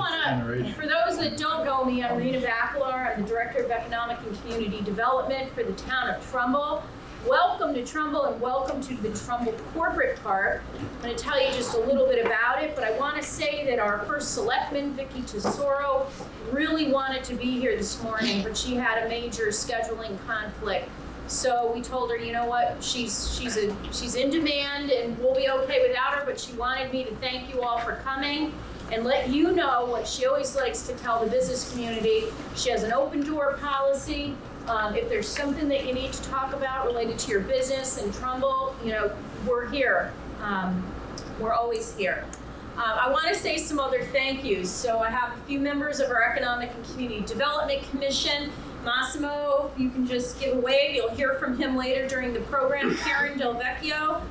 want to, for those that don't know me, I'm Rena Bacalar. I'm the Director of Economic and Community Development for the town of Trumbull. Welcome to Trumbull and welcome to the Trumbull Corporate Park. I'm going to tell you just a little bit about it, but I want to say that our first selectman, Vicki Tesoro, really wanted to be here this morning, but she had a major scheduling conflict. So we told her, you know what, she's in demand and we'll be okay without her, but she wanted me to thank you all for coming and let you know what she always likes to tell the business community. She has an open door policy. If there's something that you need to talk about related to your business in Trumbull, you know, we're here. We're always here. I want to say some other thank yous. So I have a few members of our Economic and Community Development Commission. Massimo, if you can just give a wave, you'll hear from him later during the program. Karen Del Vecchio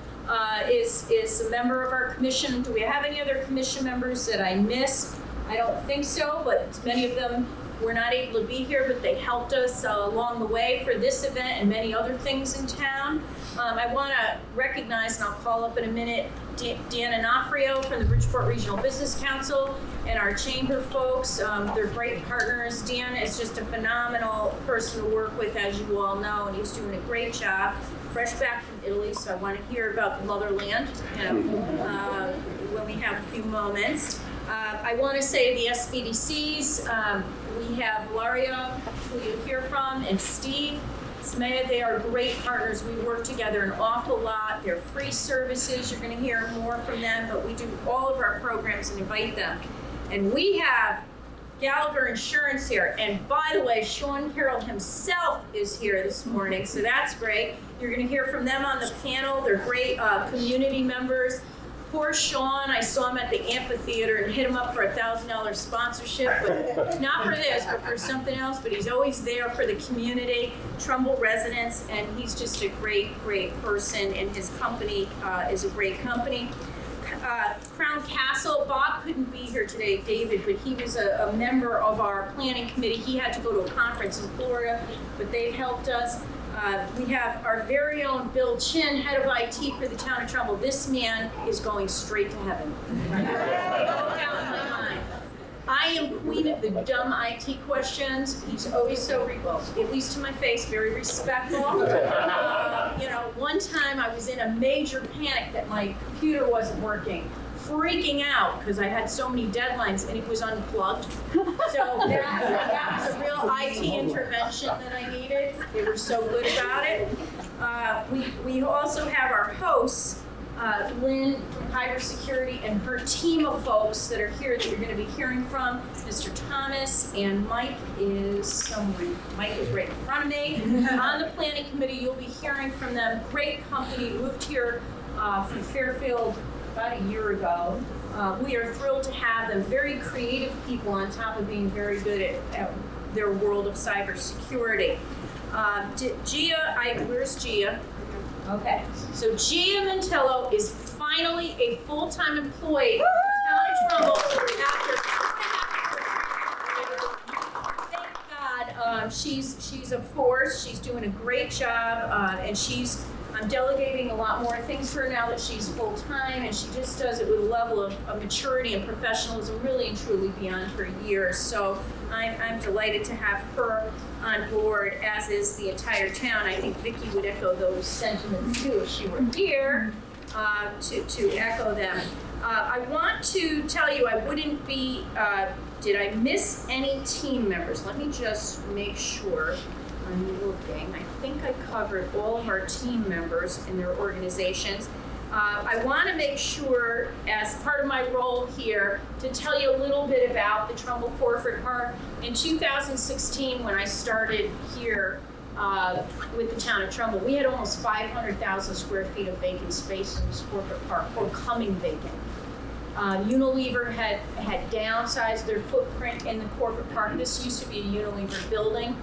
is a member of our commission. Do we have any other commission members that I missed? I don't think so, but many of them were not able to be here, but they helped us along the way for this event and many other things in town. I want to recognize, and I'll call up in a minute, Dan Onofrio from the Bridgeport Regional Business Council and our chamber folks. They're great partners. Dan is just a phenomenal person to work with, as you all know, and he's doing a great job. Fresh back from Italy, so I want to hear about the motherland, you know, when we have a few moments. I want to say the SBDCs, we have Laria, who you'll hear from, and Steve Smea. They are great partners. We work together an awful lot. They're free services. You're going to hear more from them, but we do all of our programs and invite them. And we have Gallagher Insurance here. And by the way, Sean Carroll himself is here this morning, so that's great. You're going to hear from them on the panel. They're great community members. Poor Sean, I saw him at the amphitheater and hit him up for a $1,000 sponsorship, but not for this, but for something else. But he's always there for the community, Trumbull residents, and he's just a great, great person, and his company is a great company. Crown Castle, Bob couldn't be here today, David, but he was a member of our planning committee. He had to go to a conference in Florida, but they've helped us. We have our very own Bill Chin, head of IT for the town of Trumbull. This man is going straight to heaven. I am queen of the dumb IT questions. He's always so, well, at least to my face, very respectful. You know, one time I was in a major panic that my computer wasn't working, freaking out because I had so many deadlines and it was unplugged. So that was a real IT intervention that I needed. They were so good about it. We also have our hosts, Lynn from Hyper Security and her team of folks that are here that you're going to be hearing from. Mr. Thomas and Mike is somewhere. Mike is right in front of me. On the planning committee, you'll be hearing from them. Great company, moved here from Fairfield about a year ago. We are thrilled to have them. Very creative people on top of being very good at their world of cybersecurity. Gia, where's Gia? Okay, so Gia Mantello is finally a full-time employee of the town of Trumbull after thank God. She's a force. She's doing a great job, and I'm delegating a lot more things for her now that she's full-time, and she just does it with a level of maturity and professionalism really and truly beyond her years. So I'm delighted to have her on board, as is the entire town. I think Vicki would echo those sentiments too if she were here to echo them. I want to tell you, I wouldn't be, did I miss any team members? Let me just make sure. I'm looking. I think I covered all of our team members and their organizations. I want to make sure, as part of my role here, to tell you a little bit about the Trumbull Corporate Park. In 2016, when I started here with the town of Trumbull, we had almost 500,000 square feet of vacant space in this corporate park, or coming vacant. Unilever had downsized their footprint in the corporate park. This used to be a Unilever building.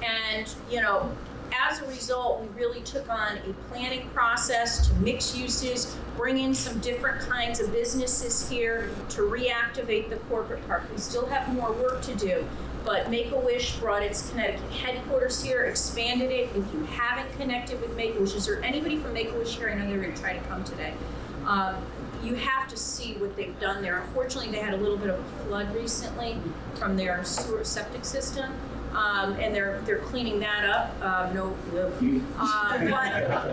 And, you know, as a result, we really took on a planning process to mix uses, bring in some different kinds of businesses here to reactivate the corporate park. We still have more work to do, but Make-A-Wish brought its Connecticut headquarters here, expanded it. If you haven't connected with Make-A-Wish, is there anybody from Make-A-Wish here? I know they're going to try to come today. you have to see what they've done there. Unfortunately, they had a little bit of a flood recently from their sewer septic system, and they're cleaning that up. But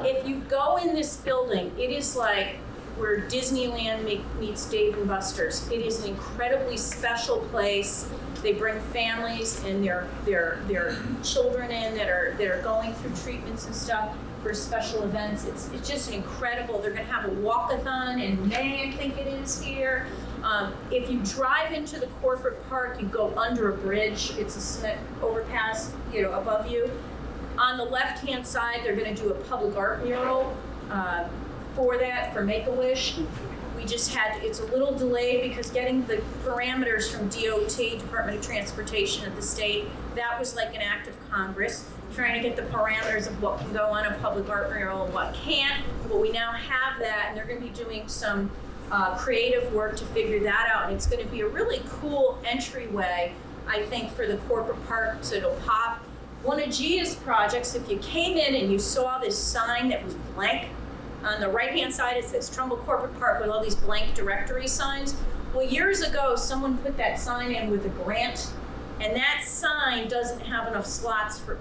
if you go in this building, it is like where Disneyland meets Dave and Buster's. It is an incredibly special place. They bring families and their children in that are going through treatments and stuff for special events. It's just incredible. They're going to have a walkathon in May, I think it is here. If you drive into the corporate park, you go under a bridge. It's a cement overpass, above you. On the left-hand side, they're going to do a public art mural for Make-A-Wish. We just it's a little delayed because getting the parameters from DOT, Department of Transportation of the state, that was like an act of Congress, trying to get the parameters of what can go on a public art mural and what can't. But we now have that, and they're going to be doing some creative work to figure that out. And it's going to be a really cool entryway, I think, for the corporate park, so it'll pop. One of Gia's projects, if you came in and you saw this sign that was blank, on the right-hand side, it says Trumbull Corporate Park with all these blank directory signs. Well, years ago, someone put that sign in with a grant, and that sign doesn't have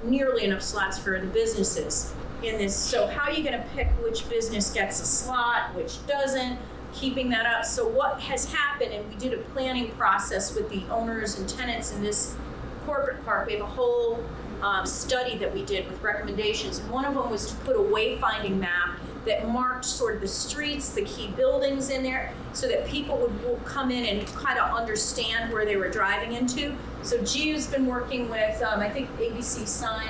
nearly enough slots for the businesses in this. So how are you going to pick which business gets a slot, which doesn't? Keeping that up. So what has happened, and we did a planning process with the owners and tenants in this corporate park. We have a whole study that we did with recommendations, and one of them was to put a wayfinding map that marked sort of the streets, the key buildings in there, so that people would come in and kind of understand where they were driving into. So Gia's been working with, I think ABC Sign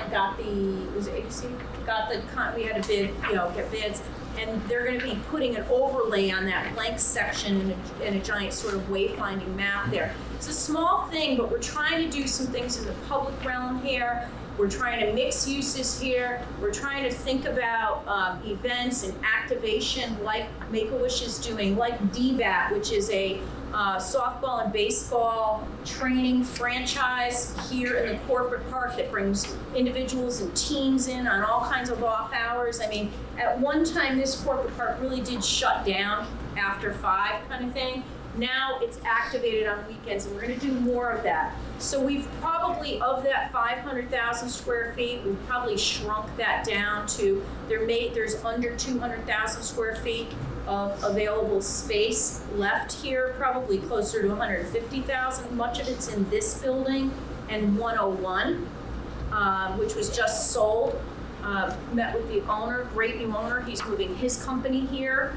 we had a bid, get bids, and they're going to be putting an overlay on that blank section and a giant sort of wayfinding map there. It's a small thing, but we're trying to do some things in the public realm here. We're trying to mix uses here. We're trying to think about events and activation like Make-A-Wish is doing, like DBAT, which is a softball and baseball training franchise here in the corporate park that brings individuals and teams in on all kinds of off hours. I mean, at one time, this corporate park really did shut down after 5 kind of thing. Now it's activated on weekends, and we're going to do more of that. So we've probably, of that 500,000 square feet, we've probably shrunk that down to, there's under 200,000 square feet of available space left here, probably closer to 150,000. Much of it's in this building and 101, which was just sold. Met with the owner, great new owner. He's moving his company here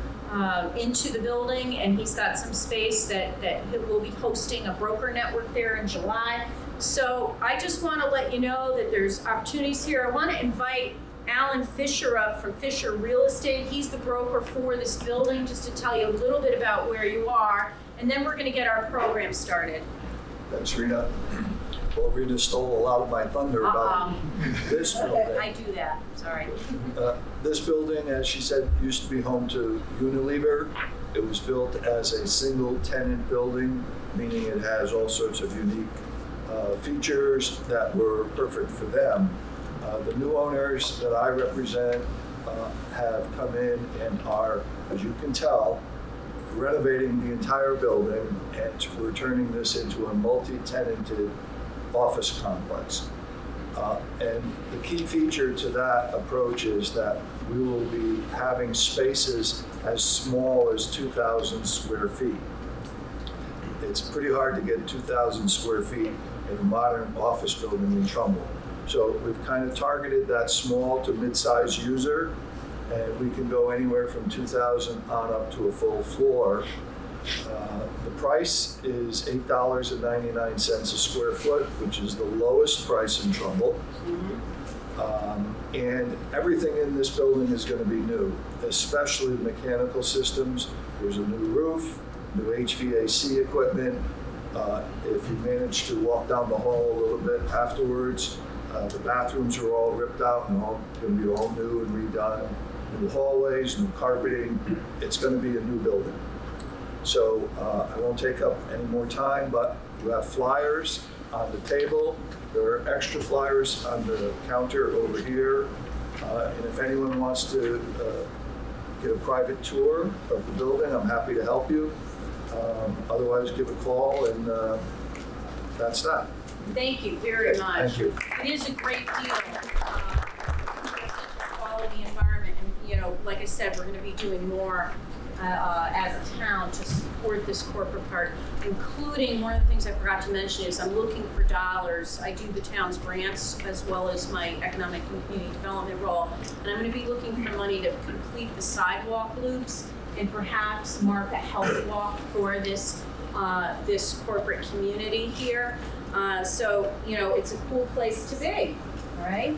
into the building, and he's got some space that he will be hosting a broker network there in July. So I just want to let you know that there's opportunities here. I want to invite Alan Fisher up from Fisher Real Estate. He's the broker for this building, just to tell you a little bit about where you are, and then we're going to get our program started. Thanks, Rita. Well, Rita stole a lot of my thunder about this building. I do that, sorry. This building, as she said, used to be home to Unilever. It was built as a single tenant building, meaning it has all sorts of unique features that were perfect for them. The new owners that I represent have come in and are, as you can tell, renovating the entire building, and we're turning this into a multi-tenanted office complex. And the key feature to that approach is that we will be having spaces as small as 2,000 square feet. It's pretty hard to get 2,000 square feet in a modern office building in Trumbull. So we've kind of targeted that small to mid-sized user, and we can go anywhere from 2,000 on up to a full floor. The price is $8.99 a square foot, which is the lowest price in Trumbull. And everything in this building is going to be new, especially the mechanical systems. There's a new roof, new HVAC equipment. If you manage to walk down the hall a little bit afterwards, the bathrooms are all ripped out and all going to be all new and redone. New hallways, new carpeting. It's going to be a new building. So I won't take up any more time, but you have flyers on the table. There are extra flyers on the counter over here. And if anyone wants to get a private tour of the building, I'm happy to help you. Otherwise, give a call, and that's that. Thank you very much. Thank you. It is a great deal. Quality environment, and like I said, we're going to be doing more as a town to support this corporate part, including one of the things I forgot to mention is I'm looking for dollars. I do the town's grants as well as my economic and community development role, and I'm going to be looking for money to complete the sidewalk loops and perhaps mark a health walk for this this corporate community here. So it's a cool place to be. All right.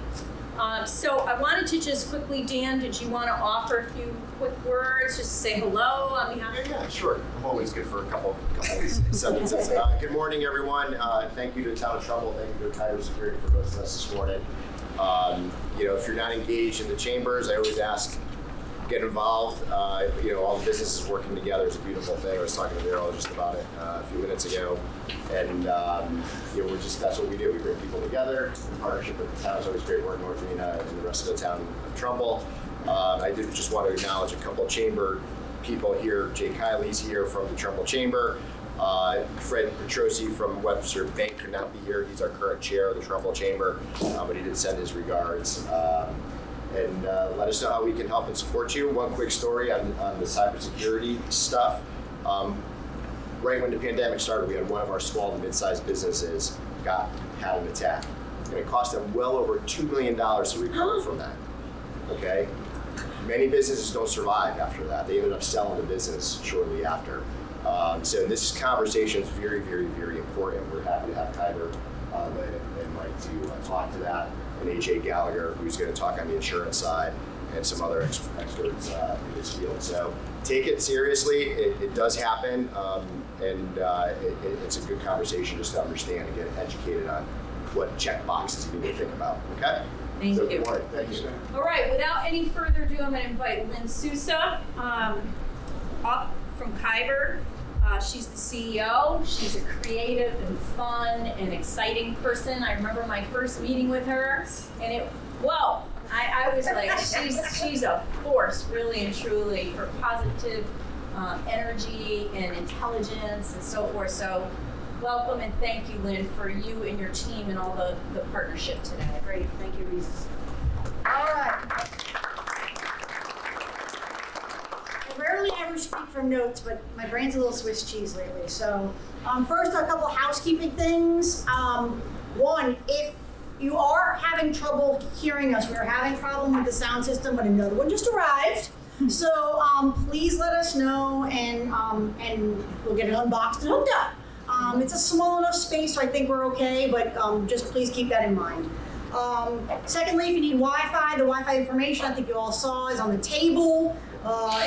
So I wanted to just quickly, Dan, did you want to offer a few quick words, just say hello on behalf of Yeah, sure. I'm always good for a couple sentences. Good morning, everyone. Thank you to Town of Trumbull. Thank you to Kyber Security for hosting us this morning. If you're not engaged in the chambers, I always ask, get involved. All the businesses working together is a beautiful thing. I was talking to Daryl just about it a few minutes ago. And that's what we do. We bring people together in partnership with the town. It's always great working with Rena and the rest of the town of Trumbull. I did just want to acknowledge a couple of chamber people here. Jay Kiley's here from the Trumbull Chamber. Fred Petrosi from Webster Bank could not be here. He's our current chair of the Trumbull Chamber, but he did send his regards. And let us know how we can help and support you. One quick story on the cybersecurity stuff. Right when the pandemic started, we had one of our small to mid-sized businesses had an attack. And it cost them well over $2 million to recover from that. Okay? Many businesses don't survive after that. They ended up selling the business shortly after. So this conversation is very, very, very important. We're happy to have Kyber and Mike to talk to that, and AJ Gallagher, who's going to talk on the insurance side, and some other experts in this field. So take it seriously. It does happen, and it's a good conversation just to understand and get educated on what check boxes you need to think about. Okay? Thank you. Good morning. Thank you. All right, without any further ado, I'm going to invite Lynn Sousa up from Kyber. She's the CEO. She's a creative and fun and exciting person. I remember my first meeting with her, and I was like, she's a force, really and truly, for positive energy and intelligence and so forth. So welcome and thank you, Lynn, for you and your team and all the partnership today. Great. Thank you, Reese. All right. I rarely ever speak from notes, but my brain's a little Swiss cheese lately. So first, a couple housekeeping things. One, if you are having trouble hearing us, we are having a problem with the sound system, but another one just arrived. So please let us know, and we'll get it unboxed and hooked up. It's a small enough space, so I think we're okay, but just please keep that in mind. Secondly, if you need Wi-Fi, the Wi-Fi information I think you all saw is on the table.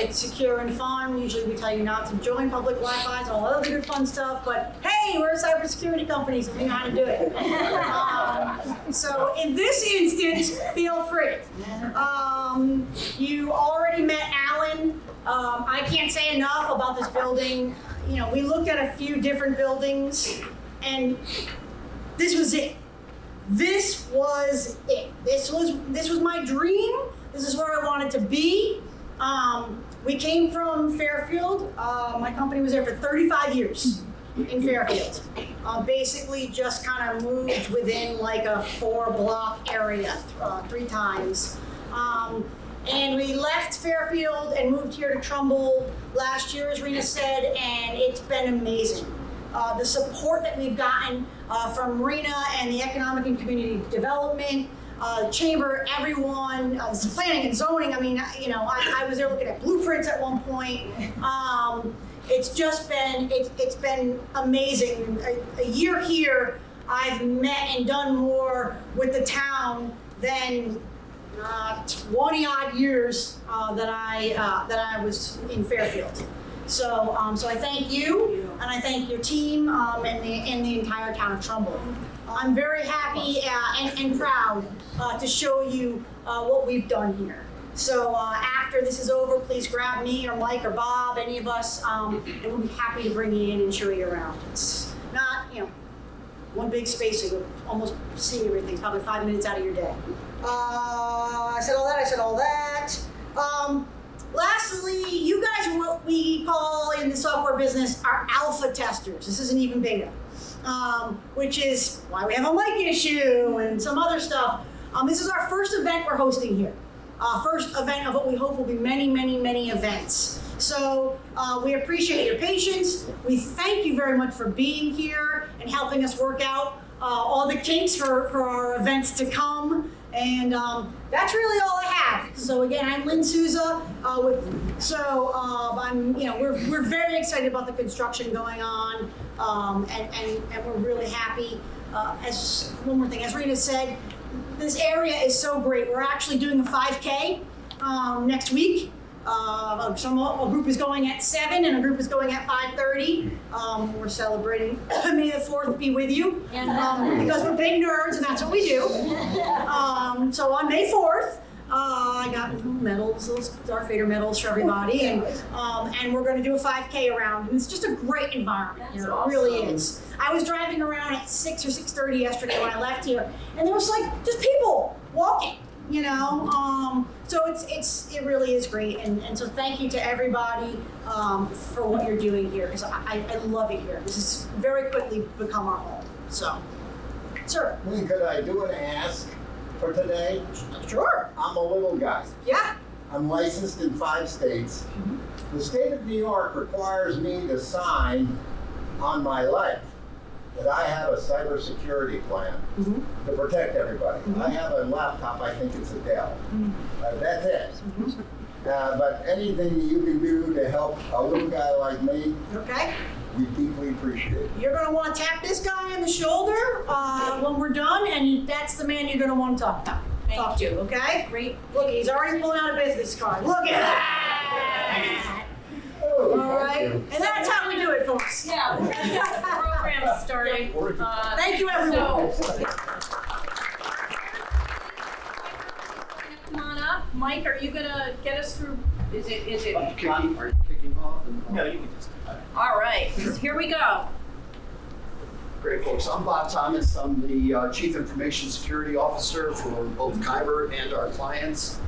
It's secure and fun. Usually we tell you not to join public Wi-Fi and all other good fun stuff, but hey, we're a cybersecurity company, so we know how to do it. So in this instance, feel free. You already met Alan. I can't say enough about this building. We looked at a few different buildings, and this was it. This was it. This was my dream. This is where I wanted to be. We came from Fairfield. My company was there for 35 years in Fairfield. Basically just kind of moved within like a 4-block area 3 times. And we left Fairfield and moved here to Trumbull last year, as Rena said, and it's been amazing. The support that we've gotten from Rena and the Economic and Community Development, Chamber, everyone, planning and zoning. I mean, I was there looking at blueprints at one point. It's just been, it's been amazing. A year here, I've met and done more with the town than 20 odd years that I was in Fairfield. So I thank you, and I thank your team and the entire town of Trumbull. I'm very happy and proud to show you what we've done here. So after this is over, please grab me or Mike or Bob, any of us, and we'll be happy to bring you in and show you around. It's not, one big space so you'll almost see everything, probably 5 minutes out of your day. I said all that. lastly, you guys are what we call in the software business our alpha testers. This isn't even beta, which is why we have a mic issue and some other stuff. This is our first event we're hosting here. First event of what we hope will be many, many, many events. So we appreciate your patience. We thank you very much for being here and helping us work out all the kinks for our events to come. And that's really all I have. So again, I'm Lynn Souza. We're very excited about the construction going on, and we're really happy. As one more thing, as Rita said, this area is so great. We're actually doing a 5K next week. A group is going at 7 and a group is going at 5:30. We're celebrating May the 4th be with you because we're big nerds and that's what we do. So on May 4th, I got medals, those Darth Vader medals for everybody, and we're going to do a 5K around. And it's just a great environment. That's It awesome. really is. I was driving around at 6 or 6:30 yesterday when I left here, and there was like just people walking. So it really is great, and so thank you to everybody for what you're doing here, because I love it here. This has very quickly become our home. So, sir. Could I do an ask for today? Sure. I'm a little guy. Yeah. I'm licensed in 5 states. The state of New York requires me to sign on my life that I have a cybersecurity plan to protect everybody. I have a laptop, I think it's a Dell. That's it. But anything that you can do to help a little guy like me, Okay. we deeply appreciate it. You're gonna want to tap this guy on the shoulder when we're done, and that's the man you're gonna want to talk to. Okay. Great. Look, he's already pulling out a business card. Look at that. Oh, All thank right. you. And that's how we do it, folks. Yeah, we're gonna get the program started. Thank you, everyone. Come on up. Mike, are you gonna get us through? Is it? Are you kicking off? No, you can just. All right, here we go. Great, folks. I'm Bob Thomas. I'm the Chief Information Security Officer for both Kyber and our clients.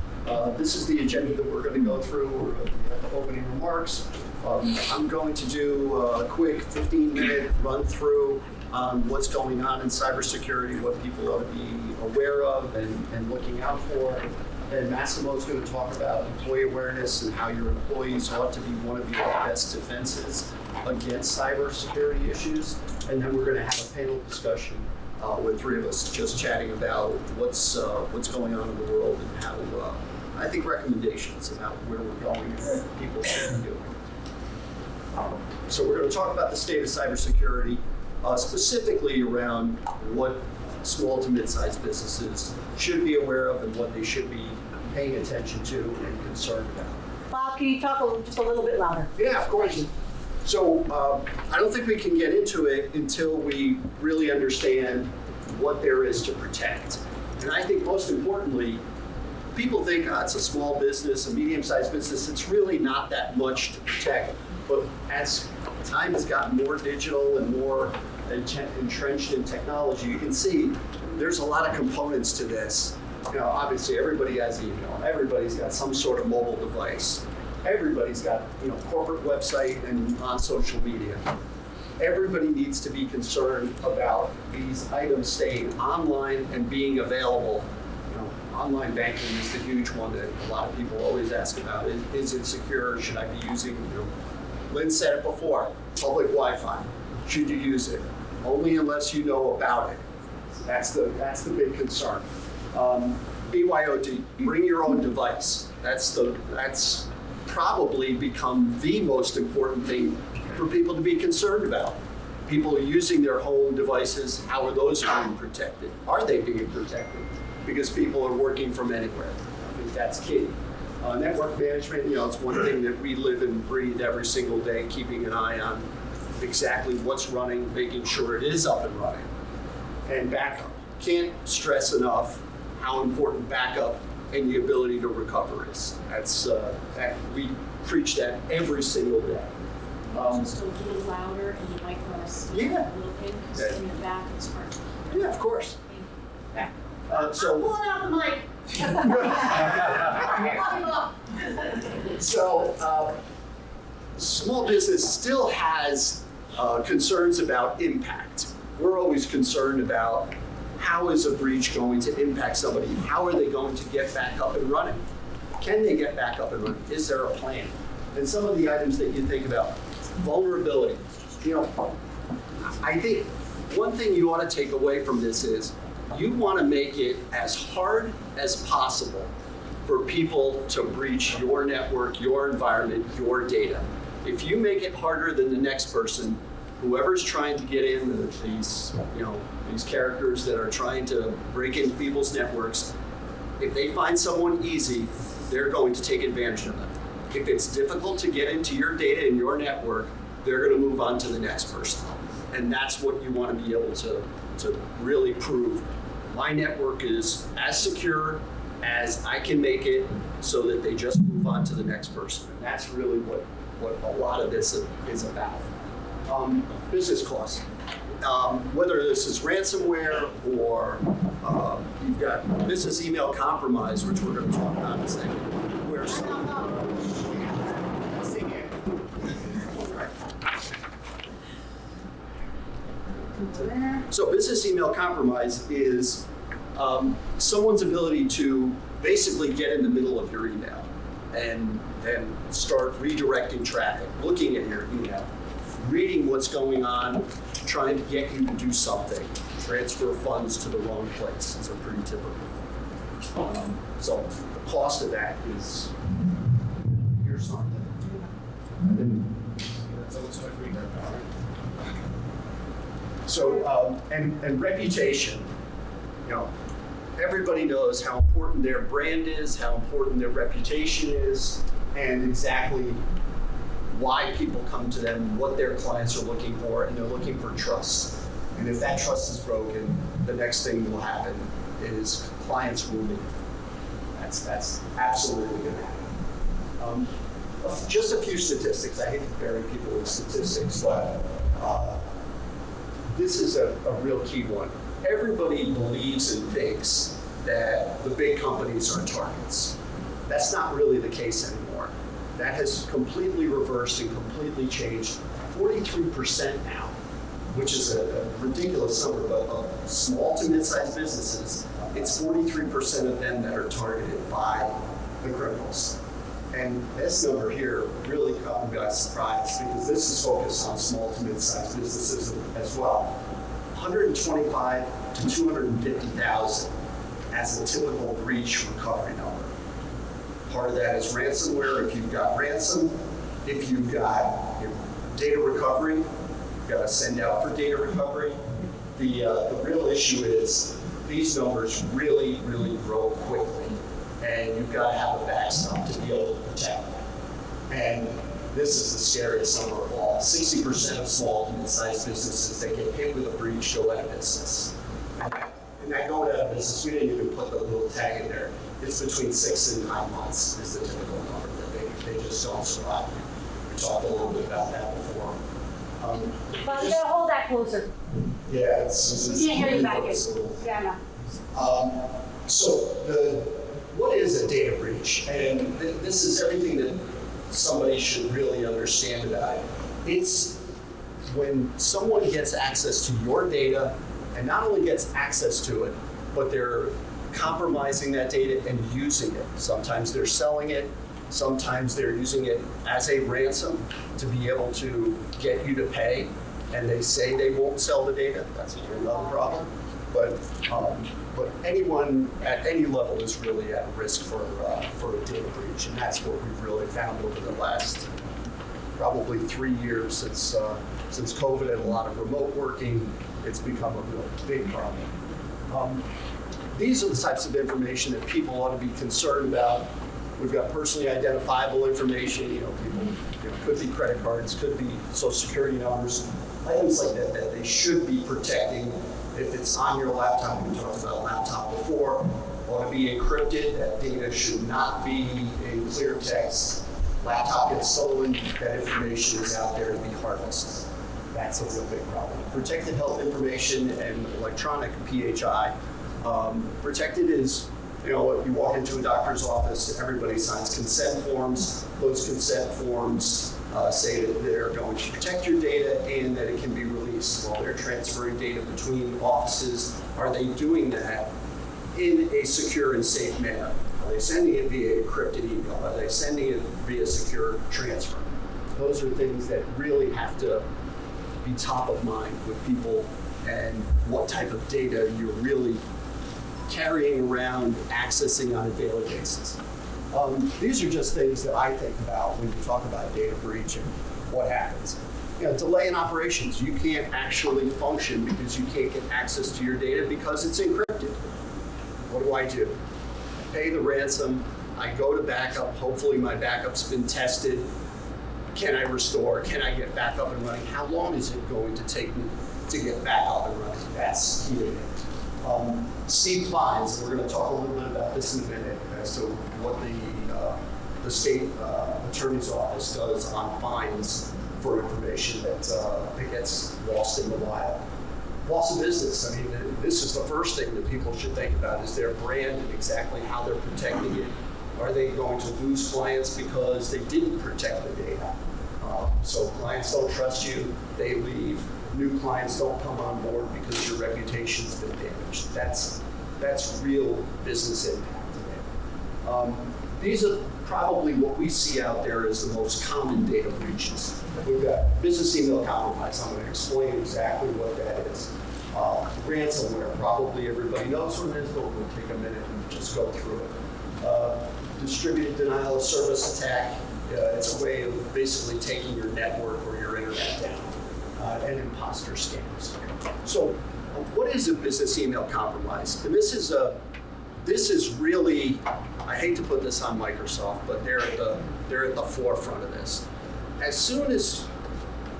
This is the agenda that we're going to go through. We're at the opening remarks. I'm going to do a quick 15-minute run through on what's going on in cybersecurity, what people ought to be aware of and looking out for. And Massimo's going to talk about employee awareness and how your employees ought to be one of your best defenses against cybersecurity issues. And then we're going to have a panel discussion with 3 of us just chatting about what's going on in the world and how I think recommendations about where we're going and what people should be doing. So we're going to talk about the state of cybersecurity, specifically around what small to mid-sized businesses should be aware of and what they should be paying attention to and concerned about. Bob, can you talk just a little bit louder? Yeah, of course. So I don't think we can get into it until we really understand what there is to protect. And I think most importantly, people think it's a small business, a medium-sized business. It's really not that much to protect. But as time has gotten more digital and more entrenched in technology, you can see there's a lot of components to this. Obviously everybody has email. Everybody's got some sort of mobile device. Everybody's got, corporate website and on social media. Everybody needs to be concerned about these items staying online and being available. Online banking is the huge one that a lot of people always ask about. Is it secure? Should I be using, Lynn said it before, public Wi-Fi. Should you use it? Only unless you know about it. That's the big concern. BYOD, bring your own device. That's probably become the most important thing for people to be concerned about. People using their home devices, how are those being protected? Are they being protected? Because people are working from anywhere. I think that's key. Network management, it's one thing that we live and breathe every single day, keeping an eye on exactly what's running, making sure it is up and running. And backup. Can't stress enough how important backup and the ability to recover is. We preach that every single day. Just a little louder, and you might want to speak Yeah. a little bit, because in the back it's hard. Yeah, of course. Yeah. I'm pulling out the mic. So, small business still has concerns about impact. We're always concerned about how is a breach going to impact somebody? How are they going to get back up and running? Can they get back up and running? Is there a plan? And some of the items that you think about, vulnerability. You know, I think one thing you ought to take away from this is you want to make it as hard as possible for people to breach your network, your environment, your data. If you make it harder than the next person, whoever's trying to get in, these characters that are trying to break into people's networks, if they find someone easy, they're going to take advantage of them. If it's difficult to get into your data and your network, they're going to move on to the next person. And that's what you want to be able to really prove. My network is as secure as I can make it so that they just move on to the next person. And that's really what a lot of this is about. Business costs. Whether this is ransomware or you've got business email compromise, which we're going to talk about in a second, where So business email compromise is someone's ability to basically get in the middle of your email and start redirecting traffic, looking at your email, reading what's going on, trying to get you to do something, transfer funds to the wrong place. These are pretty typical. So the cost of that is, here's something. So, and reputation, you know, everybody knows how important their brand is, how important their reputation is, and exactly why people come to them, what their clients are looking for, and they're looking for trust. And if that trust is broken, the next thing that will happen is clients will leave. That's absolutely going to happen. Just a few statistics. I hate to bury people with statistics, but this is a real key one. Everybody believes and thinks that the big companies are targets. That's not really the case anymore. That has completely reversed and completely changed. 43% now, which is a ridiculous number, but of small to mid-sized businesses, it's 43% of them that are targeted by the criminals. And this number here really caught me by surprise because this is focused on small to mid-sized businesses as well. 125 to 250,000 as a typical breach recovery number. Part of that is ransomware. If you've got ransom, if you've got data recovery, you've got to send out for data recovery. The real issue is these numbers really, really grow quickly, and you've got to have a backstop to be able to protect them. And this is the scariest number of all. 60% of small and mid-sized businesses that get hit with a breach go out of business. And that going out of business, we didn't even put the little tag in there. It's between 6 and 9 months is the typical number that they just don't survive. We talked a little bit about that before. Well, you gotta hold that closer. Yeah, it's We can't hear you back here. Yeah, no. So what is a data breach? And this is everything that somebody should really understand about it. It's when someone gets access to your data and not only gets access to it, but they're compromising that data and using it. Sometimes they're selling it, sometimes they're using it as a ransom to be able to get you to pay, and they say they won't sell the data. That's another problem. But anyone at any level is really at risk for a data breach, and that's what we've really found over the last probably 3 years since COVID and a lot of remote working. It's become a real big problem. These are the types of information that people ought to be concerned about. We've got personally identifiable information. People could be credit cards, could be social security numbers, items like that they should be protecting. If it's on your laptop, we talked about a laptop before, ought to be encrypted. That data should not be in clear text. Laptop gets stolen, that information is out there to be harvested. That's a real big problem. Protected health information and electronic PHI. Protected is You know, you walk into a doctor's office, everybody signs consent forms. Those consent forms say that they're going to protect your data and that it can be released. While they're transferring data between offices, are they doing that in a secure and safe manner? Are they sending it via encrypted email? Are they sending it via secure transfer? Those are things that really have to be top of mind with people, and what type of data you're really carrying around, accessing on a daily basis. These are just things that I think about when you talk about data breach and what happens. You know, delay in operations. You can't actually function because you can't get access to your data because it's encrypted. What do? I pay the ransom, I go to backup, hopefully my backup's been tested. Can I restore? Can I get back up and running? How long is it going to take me to get back up and running? That's key to me. Steep fines, and we're going to talk a little bit about this in a minute as to what the state attorney's office does on fines for information that gets lost in the wild. Loss of business, I mean, this is the first thing that people should think about is their brand and exactly how they're protecting it. Are they going to lose clients because they didn't protect the data? So clients don't trust you, they leave. New clients don't come on board because your reputation's been damaged. That's real business impact today. These are probably what we see out there as the most common data breaches. We've got business email compromise. I'm going to explain exactly what that is. Ransomware, probably everybody knows what it is, but we'll take a minute and just go through it. Distributed denial of service attack. It's a way of basically taking your network or your internet down. And imposter scams. So, what is a business email compromise? And this is really, I hate to put this on Microsoft, but they're at the forefront of this. As soon as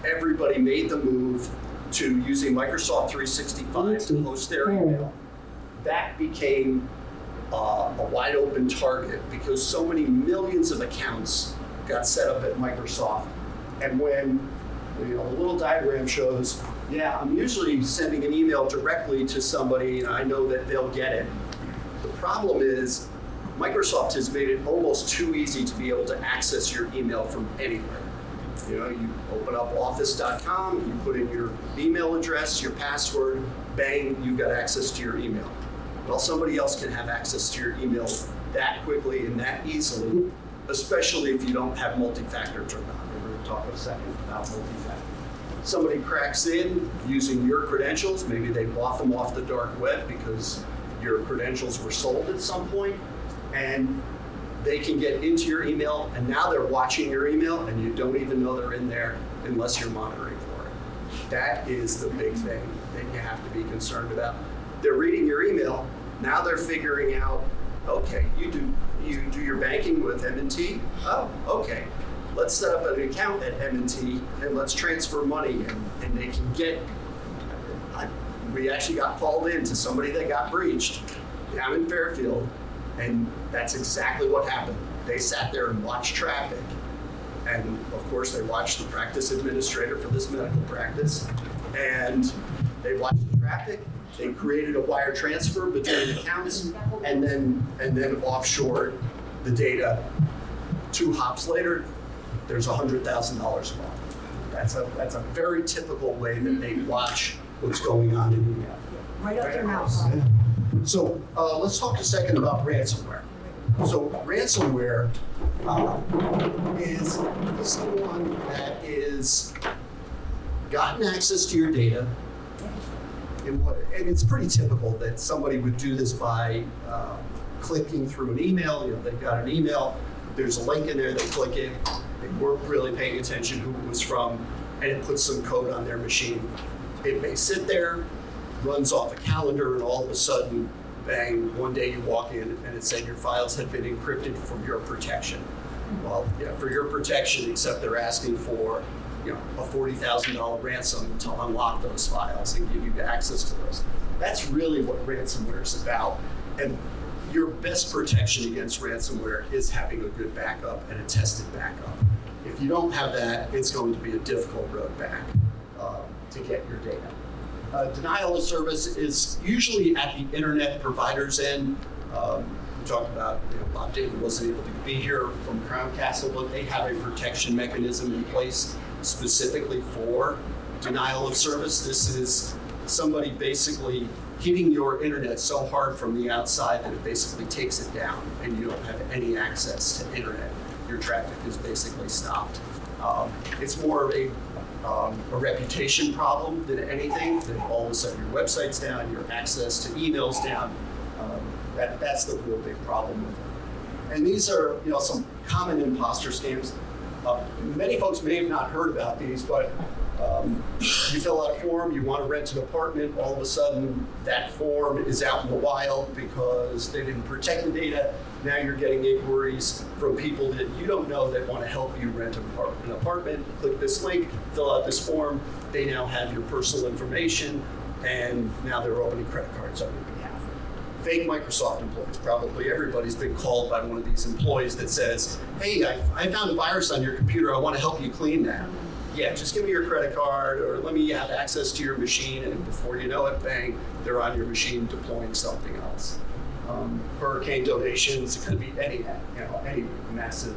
everybody made the move to using Microsoft 365 to host their email, that became a wide open target because so many millions of accounts got set up at Microsoft. And when the little diagram shows, yeah, I'm usually sending an email directly to somebody and I know that they'll get it. The problem is Microsoft has made it almost too easy to be able to access your email from anywhere. You know, you open up office.com, you put in your email address, your password, bang, you've got access to your email. Well, somebody else can have access to your email that quickly and that easily, especially if you don't have multi-factor turned on. We're going to talk in a second about multi-factor. Somebody cracks in using your credentials, maybe they bought them off the dark web because your credentials were sold at some point, and they can get into your email, and now they're watching your email, and you don't even know they're in there unless you're monitoring for it. That is the big thing that you have to be concerned about. They're reading your email, now they're figuring out, okay, you do your banking with M&T? Oh, okay. Let's set up an account at M&T and let's transfer money, and they can get, we actually got called in to somebody that got breached down in Fairfield, and that's exactly what happened. They sat there and watched traffic, and of course they watched the practice administrator for this medical practice, and they watched the traffic, they created a wire transfer between accounts, and then offshored the data. 2 hops later, there's $100,000 involved. That's a very typical way that they watch what's going on in email. Right up their mouth. So let's talk a second about ransomware. So ransomware is someone that is gotten access to your data, and it's pretty typical that somebody would do this by clicking through an email. You know, they've got an email, there's a link in there, they click it, they weren't really paying attention who it was from, and it puts some code on their machine. It may sit there, runs off a calendar, and all of a sudden, bang, one day you walk in and it said your files have been encrypted for your protection. Well, yeah, for your protection, except they're asking for, you know, a $40,000 ransom to unlock those files and give you access to those. That's really what ransomware is about. And your best protection against ransomware is having a good backup and a tested backup. If you don't have that, it's going to be a difficult road back to get your data. Denial of service is usually at the internet provider's end. we talked about, Bob David wasn't able to be here from Crown Castle, but they have a protection mechanism in place specifically for denial of service. This is somebody basically hitting your internet so hard from the outside that it basically takes it down and you don't have any access to internet. Your traffic is basically stopped. It's more of a reputation problem than anything, that all of a sudden your website's down, your access to email's down. That's the real big problem with it. And these are some common imposter scams. Many folks may have not heard about these, but you fill out a form, you want to rent an apartment, all of a sudden that form is out in the wild because they didn't protect the data. Now you're getting inquiries from people that you don't know that want to help you rent an apartment. Click this link, fill out this form. They now have your personal information, and now they're opening credit cards on your behalf. Fake Microsoft employees. Probably everybody's been called by one of these employees that says, hey, I found a virus on your computer. I want to help you clean that. Yeah, just give me your credit card, or let me have access to your machine, and before you know it, bang, they're on your machine deploying something else. Hurricane donations, it could be any massive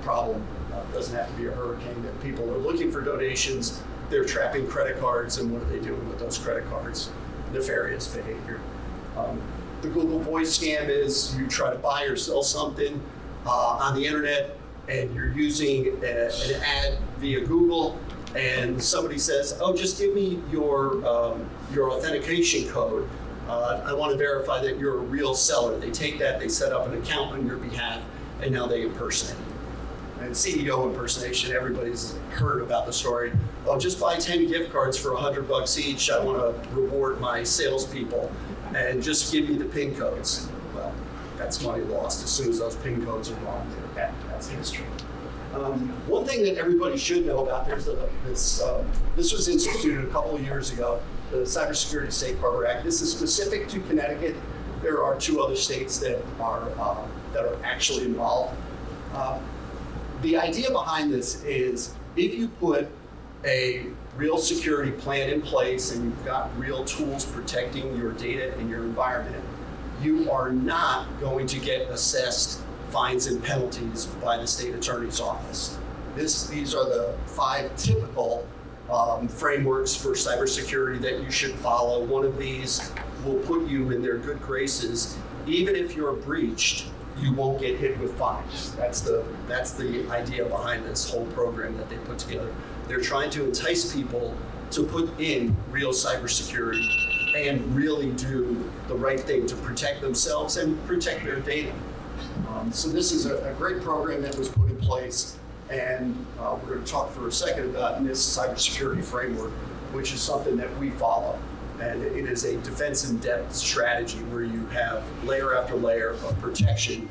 problem. It doesn't have to be a hurricane. That people are looking for donations, they're trapping credit cards, and what are they doing with those credit cards? Nefarious behavior. The Google Voice scam is you try to buy or sell something on the internet, and you're using an ad via Google, and somebody says, oh, just give me your authentication code. I want to verify that you're a real seller. They take that, they set up an account on your behalf, and now they impersonate you. And CEO impersonation, everybody's heard about the story. Oh, just buy 10 gift cards for $100 each. I want to reward my salespeople, and just give me the PIN codes. Well, that's money lost as soon as those PIN codes are gone. That's history. One thing that everybody should know about this was instituted a couple of years ago, the Cybersecurity Safe Harbor Act. This is specific to Connecticut. There are 2 other states that are actually involved. The idea behind this is if you put a real security plan in place and you've got real tools protecting your data and your environment, you are not going to get assessed fines and penalties by the state attorney's office. These are the 5 typical frameworks for cybersecurity that you should follow. One of these will put you in their good graces. Even if you're breached, you won't get hit with fines. That's the idea behind this whole program that they put together. They're trying to entice people to put in real cybersecurity and really do the right thing to protect themselves and protect their data. So this is a great program that was put in place, and we're going to talk for a second about NIST cybersecurity framework, which is something that we follow. And it is a defense in depth strategy where you have layer after layer of protection.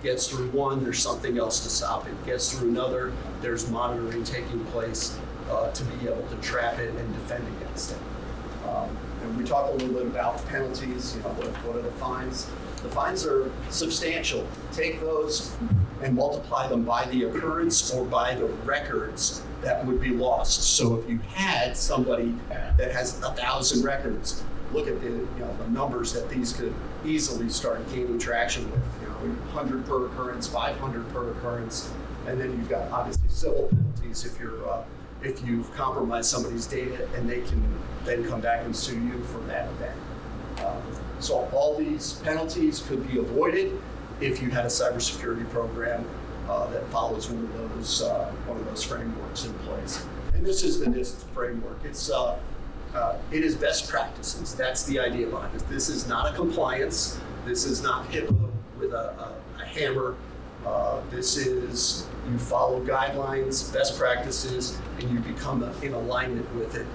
Gets through one, there's something else to stop it. Gets through another, there's monitoring taking place to be able to trap it and defend against it. And we talked a little bit about penalties, what are the fines? The fines are substantial. Take those and multiply them by the occurrence or by the records that would be lost. So if you had somebody that has 1,000 records, look at the numbers that these could easily start gaining traction with. 100 per occurrence, 500 per occurrence, and then you've got obviously civil penalties if you've compromised somebody's data, and they can then come back and sue you for that event. So all these penalties could be avoided if you had a cybersecurity program that follows one of those frameworks in place. And this is the NIST framework. It is best practices. That's the idea behind it. This is not a compliance. This is not HIPAA with a hammer. This is you follow guidelines, best practices, and you become in alignment with it.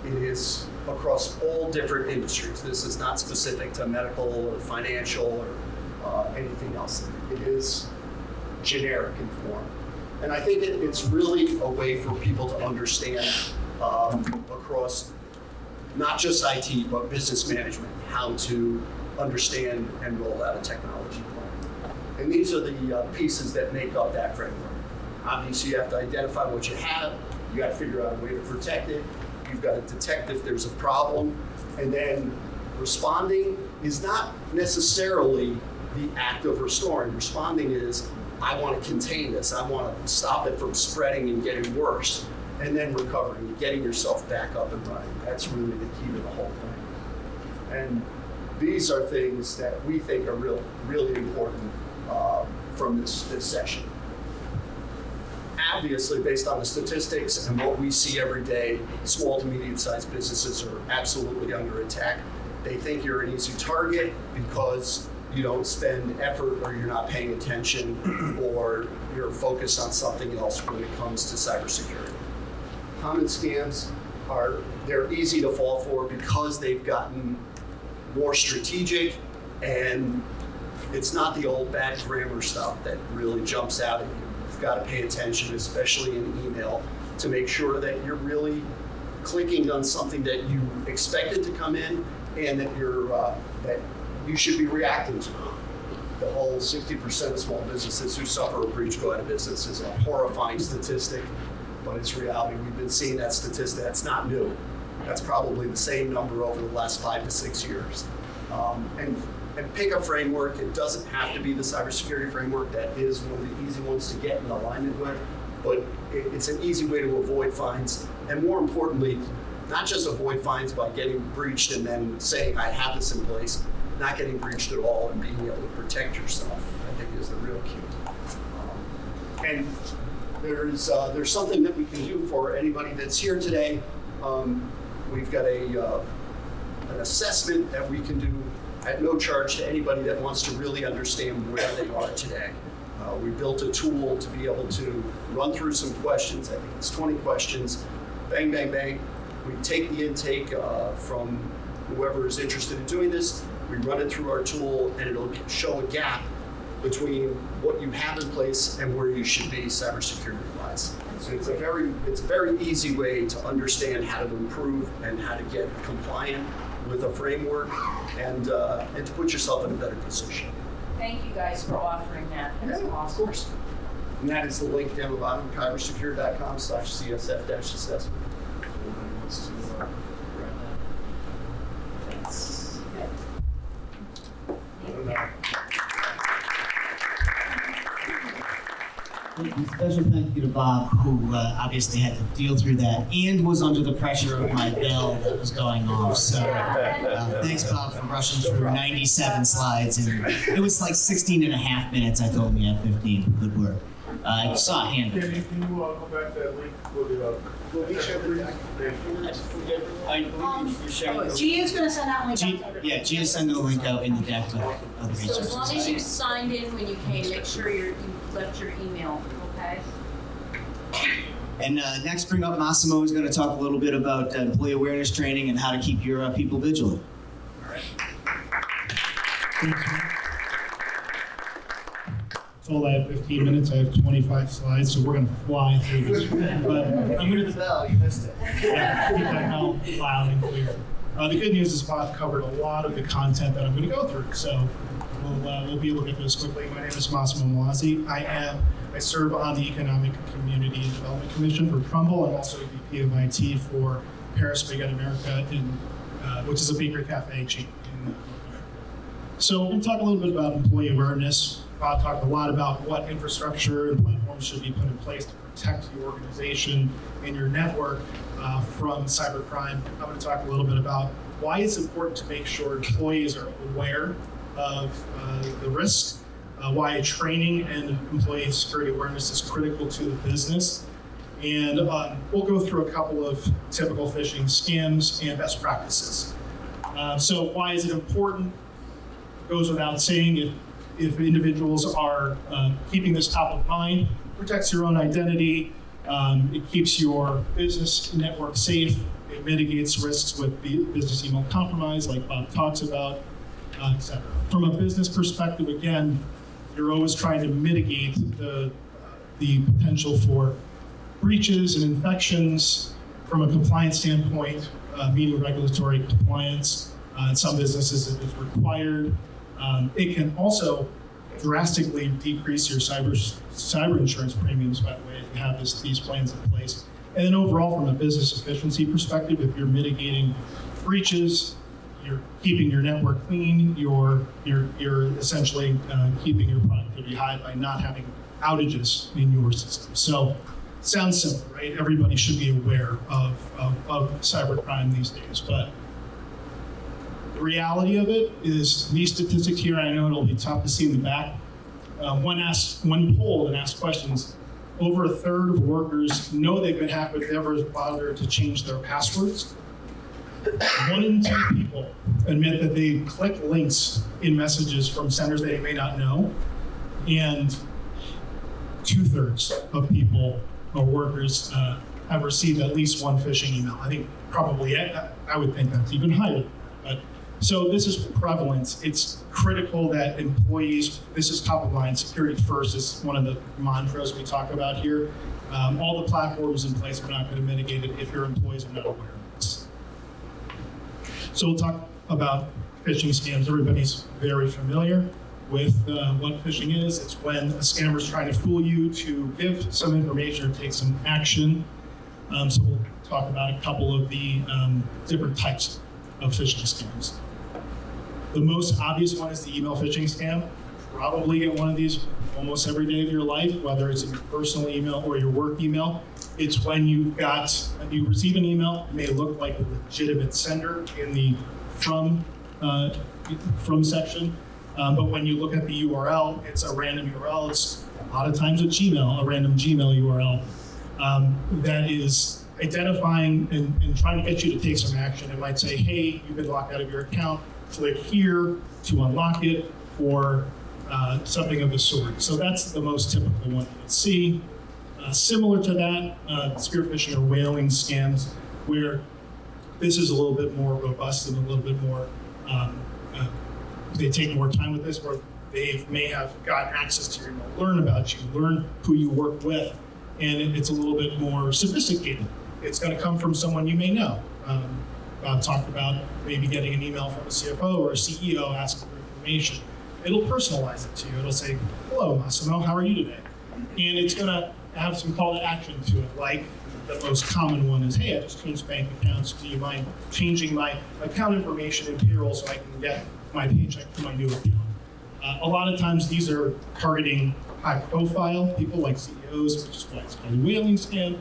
It is across all different industries. This is not specific to medical or financial or anything else. It is generic in form. And I think it's really a way for people to understand across not just IT, but business management, how to understand and roll out a technology plan. And these are the pieces that make up that framework. Obviously, you have to identify what you have. You got to figure out a way to protect it. You've got to detect if there's a problem. And then responding is not necessarily the act of restoring. Responding is, I want to contain this. I want to stop it from spreading and getting worse. And then recovering and getting yourself back up and running. That's really the key to the whole thing. And these are things that we think are really important from this session. Obviously, based on the statistics and what we see every day, small to medium-sized businesses are absolutely under attack. They think you're an easy target because you don't spend effort or you're not paying attention or you're focused on something else when it comes to cybersecurity. Common scams they're easy to fall for because they've gotten more strategic, and it's not the old bad grammar stuff that really jumps out at you. You've got to pay attention, especially in email, to make sure that you're really clicking on something that you expected to come in and that that you should be reacting to. The whole 60% of small businesses who suffer a breach go out of business is a horrifying statistic, but it's reality. We've been seeing that statistic. That's not new. That's probably the same number over the last 5 to 6 years. And pick a framework. It doesn't have to be the cybersecurity framework. That is one of the easy ones to get in alignment with, but it's an easy way to avoid fines. And more importantly, not just avoid fines by getting breached and then saying, I have this in place, not getting breached at all and being able to protect yourself, I think is the real key. And there's something that we can do for anybody that's here today. We've got an assessment that we can do at no charge to anybody that wants to really understand where they are today. We built a tool to be able to run through some questions. I think it's 20 questions. Bang, bang, bang. We take the intake from whoever is interested in doing this. We run it through our tool, and it'll show a gap between what you have in place and where you should be cybersecurity-wise. So it's a very easy way to understand how to improve and how to get compliant with a framework and to put yourself in a better position. Thank you guys for offering that. That's awesome. Of course. And that is the link down the bottom, kybersecure.com/CSF-assessment. Anybody wants to grab that? Thanks. Special thank you to Bob, who obviously had to deal through that and was under the pressure of my bell that was going off. So thanks, Bob, for rushing through 97 slides. And it was like 16 and a half minutes. I told him he had 15. Good work. I saw a hand. Can you go back to that link for the Gia's gonna send out link. Yeah, Gia sending the link out in the deck with other So resources. as long as you signed in when you came, make sure you left your email, okay? And next, bring up Massimo, who's going to talk a little bit about employee awareness training and how to keep your people vigilant. All right. Told I have 15 minutes. I have 25 slides, so we're going to fly through this. But You heard the bell, you missed it. yeah, keep that bell loud and clear. The good news is Bob covered a lot of the content that I'm going to go through, so we'll be able to get through this quickly. My name is Massimo Malazzi. I serve on the Economic Community and Development Commission for Trumbull. I'm also VP of IT for Paris Baguette America, which is a bakery cafe chain in North America. So we're going to talk a little bit about employee awareness. Bob talked a lot about what infrastructure and platforms should be put in place to protect your organization and your network from cybercrime. I'm going to talk a little bit about why it's important to make sure employees are aware of the risks, why training and employee security awareness is critical to the business. And we'll go through a couple of typical phishing scams and best practices. So why is it important? It goes without saying, if individuals are keeping this top of mind, it protects your own identity, it keeps your business network safe, it mitigates risks with business email compromise, like Bob talks about, etc. From a business perspective, again, you're always trying to mitigate the potential for breaches and infections. From a compliance standpoint, meeting regulatory compliance. In some businesses, it is required. It can also drastically decrease your cyber insurance premiums, by the way, if you have these plans in place. And then overall, from a business efficiency perspective, if you're mitigating breaches, you're keeping your network clean. You're essentially keeping your productivity high by not having outages in your system. So, sounds simple, right? Everybody should be aware of cybercrime these days, but the reality of it is these statistics here. I know it'll be tough to see in the back. One poll that asked questions. Over a third of workers know they've been hacked, but never bothered to change their passwords. 1 in 2 people admit that they click links in messages from senders they may not know, and 2/3 of people or workers have received at least one phishing email. I think probably, I would think that's even higher. But so this is prevalent. It's critical that employees, this is top of mind, security first is one of the mantras we talk about here. All the platforms in place are not going to mitigate it if your employees are not aware of this. So we'll talk about phishing scams. Everybody's very familiar with what phishing is. It's when a scammer is trying to fool you to give some information or take some action. So we'll talk about a couple of the different types of phishing scams. The most obvious one is the email phishing scam. Probably get one of these almost every day of your life, whether it's in your personal email or your work email. It's when you receive an email, it may look like a legitimate sender in the from section, but when you look at the URL, it's a random URL. It's a lot of times a random Gmail URL that is identifying and trying to get you to take some action. It might say, hey, you've been locked out of your account. Click here to unlock it, or something of the sort. So that's the most typical one you would see. Similar to that, spear phishing or whaling scams, where this is a little bit more robust and a little bit more, they take more time with this, where they may have gotten access to your email, learn about you, learn who you work with, and it's a little bit more sophisticated. It's going to come from someone you may know. Bob talked about maybe getting an email from a CFO or a CEO asking for information. It'll personalize it to you. It'll say, hello, Massimo, how are you today? And it's going to have some call to action to it, like the most common one is, hey, I just changed bank accounts. Do you mind changing my account information in payroll so I can get my paycheck to my new account? A lot of times these are targeting high profile people like CEOs, which is why it's called a whaling scam.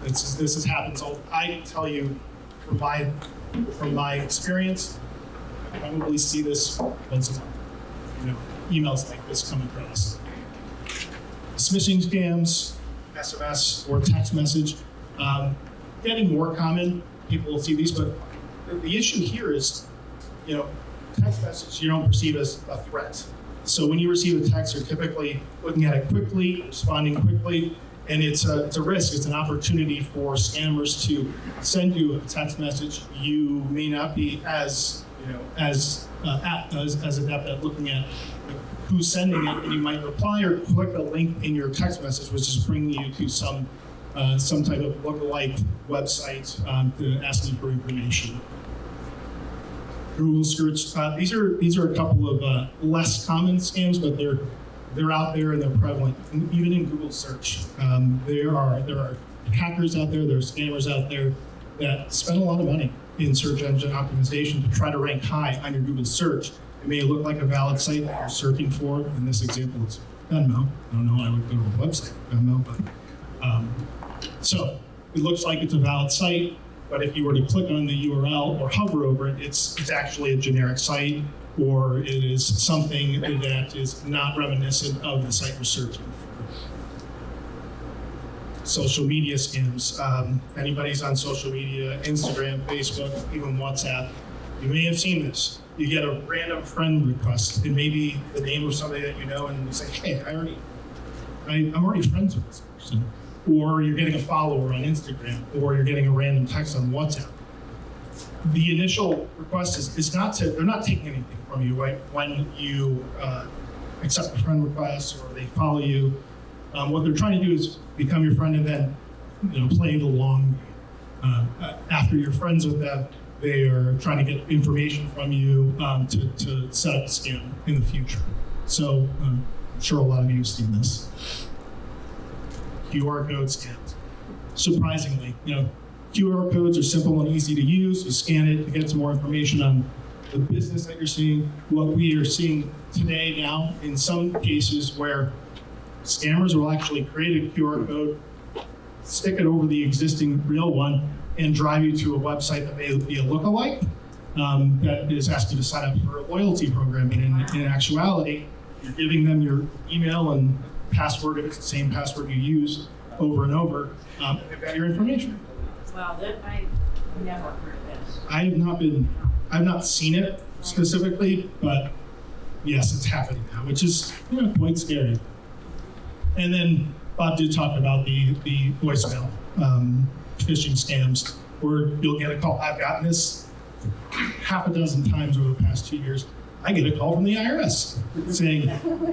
This happens. I can tell you from my experience, I probably see this once a month. Emails like this come across. Smishing scams, SMS or text message, getting more common. People will see these, but the issue here is, text message you don't perceive as a threat. So when you receive a text, you're typically looking at it quickly, responding quickly. And it's a risk. It's an opportunity for scammers to send you a text message. You may not be as adept at looking at who's sending it, and you might reply or click a link in your text message, which is bringing you to some type of lookalike website to ask you for information. Google search. These are a couple of less common scams, but they're out there and they're prevalent. And even in Google search, there are hackers out there, there are scammers out there that spend a lot of money in search engine optimization to try to rank high on your Google search. It may look like a valid site that you're searching for. In this example, it's Venmo. I don't know why I would go to a website Venmo, but so it looks like it's a valid site. But if you were to click on the URL or hover over it, it's actually a generic site, or it is something that is not reminiscent of the site you're searching for. Social media scams. Anybody's on social media, Instagram, Facebook, even WhatsApp, you may have seen this. You get a random friend request. It may be the name of somebody that you know, and you say, hey, I'm already friends with this person. Or you're getting a follower on Instagram, or you're getting a random text on WhatsApp. The initial request is they're not taking anything from you, right? When you accept a friend request or they follow you, what they're trying to do is become your friend and then play the long game. After you're friends with them, they are trying to get information from you to set up a scam in the future. So I'm sure a lot of you have seen this. QR code scams. Surprisingly, QR codes are simple and easy to use. You scan it to get some more information on the business that you're seeing. What we are seeing today now, in some cases where scammers will actually create a QR code, stick it over the existing real one, and drive you to a website that may be a lookalike that is asking you to sign up for a loyalty program. And in actuality, you're giving them your email and password, if it's the same password you use over and over, and they've got your information. Wow, I never heard of this. I've not seen it specifically, but yes, it's happening now, which is quite scary. And then Bob did talk about the voicemail phishing scams, where you'll get a call. I've gotten this half a dozen times over the past 2 years. I get a call from the IRS saying,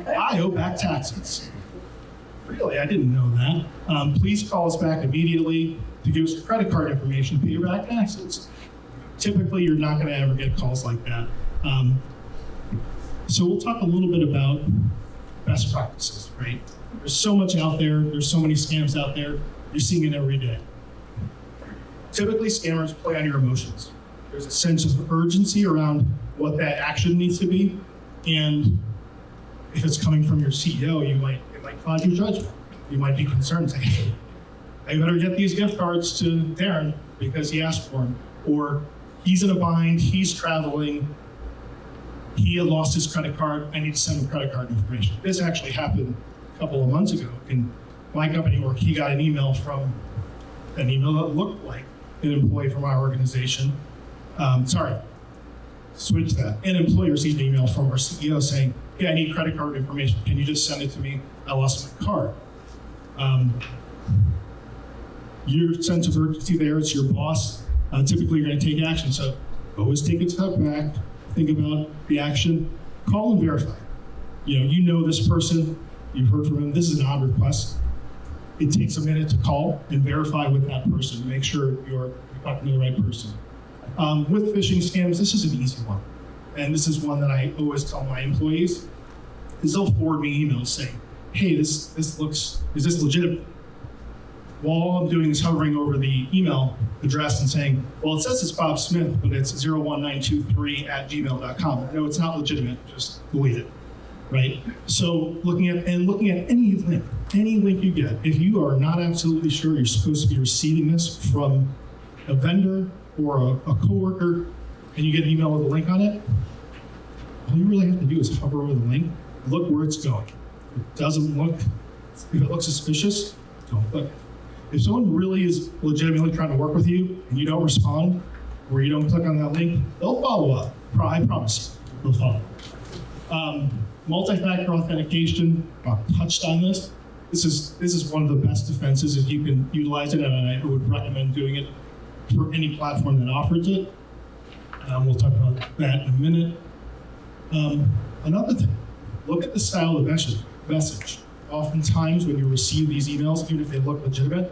I owe back taxes. Really, I didn't know that. Please call us back immediately to give us your credit card information to pay your back taxes. Typically, you're not going to ever get calls like that. So we'll talk a little bit about best practices, right? There's so much out there. There's so many scams out there. You're seeing it every day. Typically, scammers play on your emotions. There's a sense of urgency around what that action needs to be, and if it's coming from your CEO, it might cloud your judgment. You might be concerned, saying, hey, I better get these gift cards to Darren because he asked for them, or he's in a bind, he's traveling, he had lost his credit card, I need to send him credit card information. This actually happened a couple of months ago in my company where he got an email that looked like an employee from our organization. Switch that. An employee received an email from our CEO saying, hey, I need credit card information. Can you just send it to me? I lost my card. Your sense of urgency there, it's your boss. Typically, you're going to take action. So always take a step back, think about the action, call and verify. You know this person, you've heard from him, this is an odd request. It takes a minute to call and verify with that person to make sure you're talking to the right person. With phishing scams, this is an easy one. And this is one that I always tell my employees, is they'll forward me emails saying, hey, is this legitimate? Well, all I'm doing is hovering over the email address and saying, well, it says it's Bob Smith, but it's 01923@gmail.com. No, it's not legitimate, just delete it, right? So looking at any link you get, if you are not absolutely sure you're supposed to be receiving this from a vendor or a coworker, and you get an email with a link on it, all you really have to do is hover over the link, look where it's going. If it looks suspicious, don't click it. If someone really is legitimately trying to work with you and you don't respond, or you don't click on that link, they'll follow up. I promise you, they'll follow up. Multi-factor authentication, Bob touched on this. This is one of the best defenses if you can utilize it, and I would recommend doing it for any platform that offers it. We'll talk about that in a minute. Another thing, look at the style of message. Oftentimes when you receive these emails, even if they look legitimate,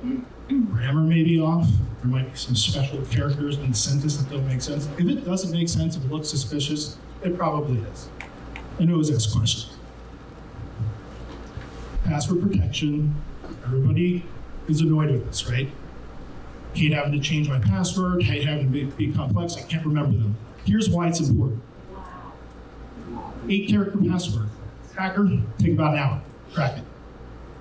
grammar may be off. There might be some special characters in the sentence that don't make sense. If it doesn't make sense, if it looks suspicious, it probably is. And always ask questions. Password protection. Everybody is annoyed with this, right? Hate having to change my password, hate having to be complex, I can't remember them. Here's why it's important. 8-character password. Hacker, take about an hour, crack it.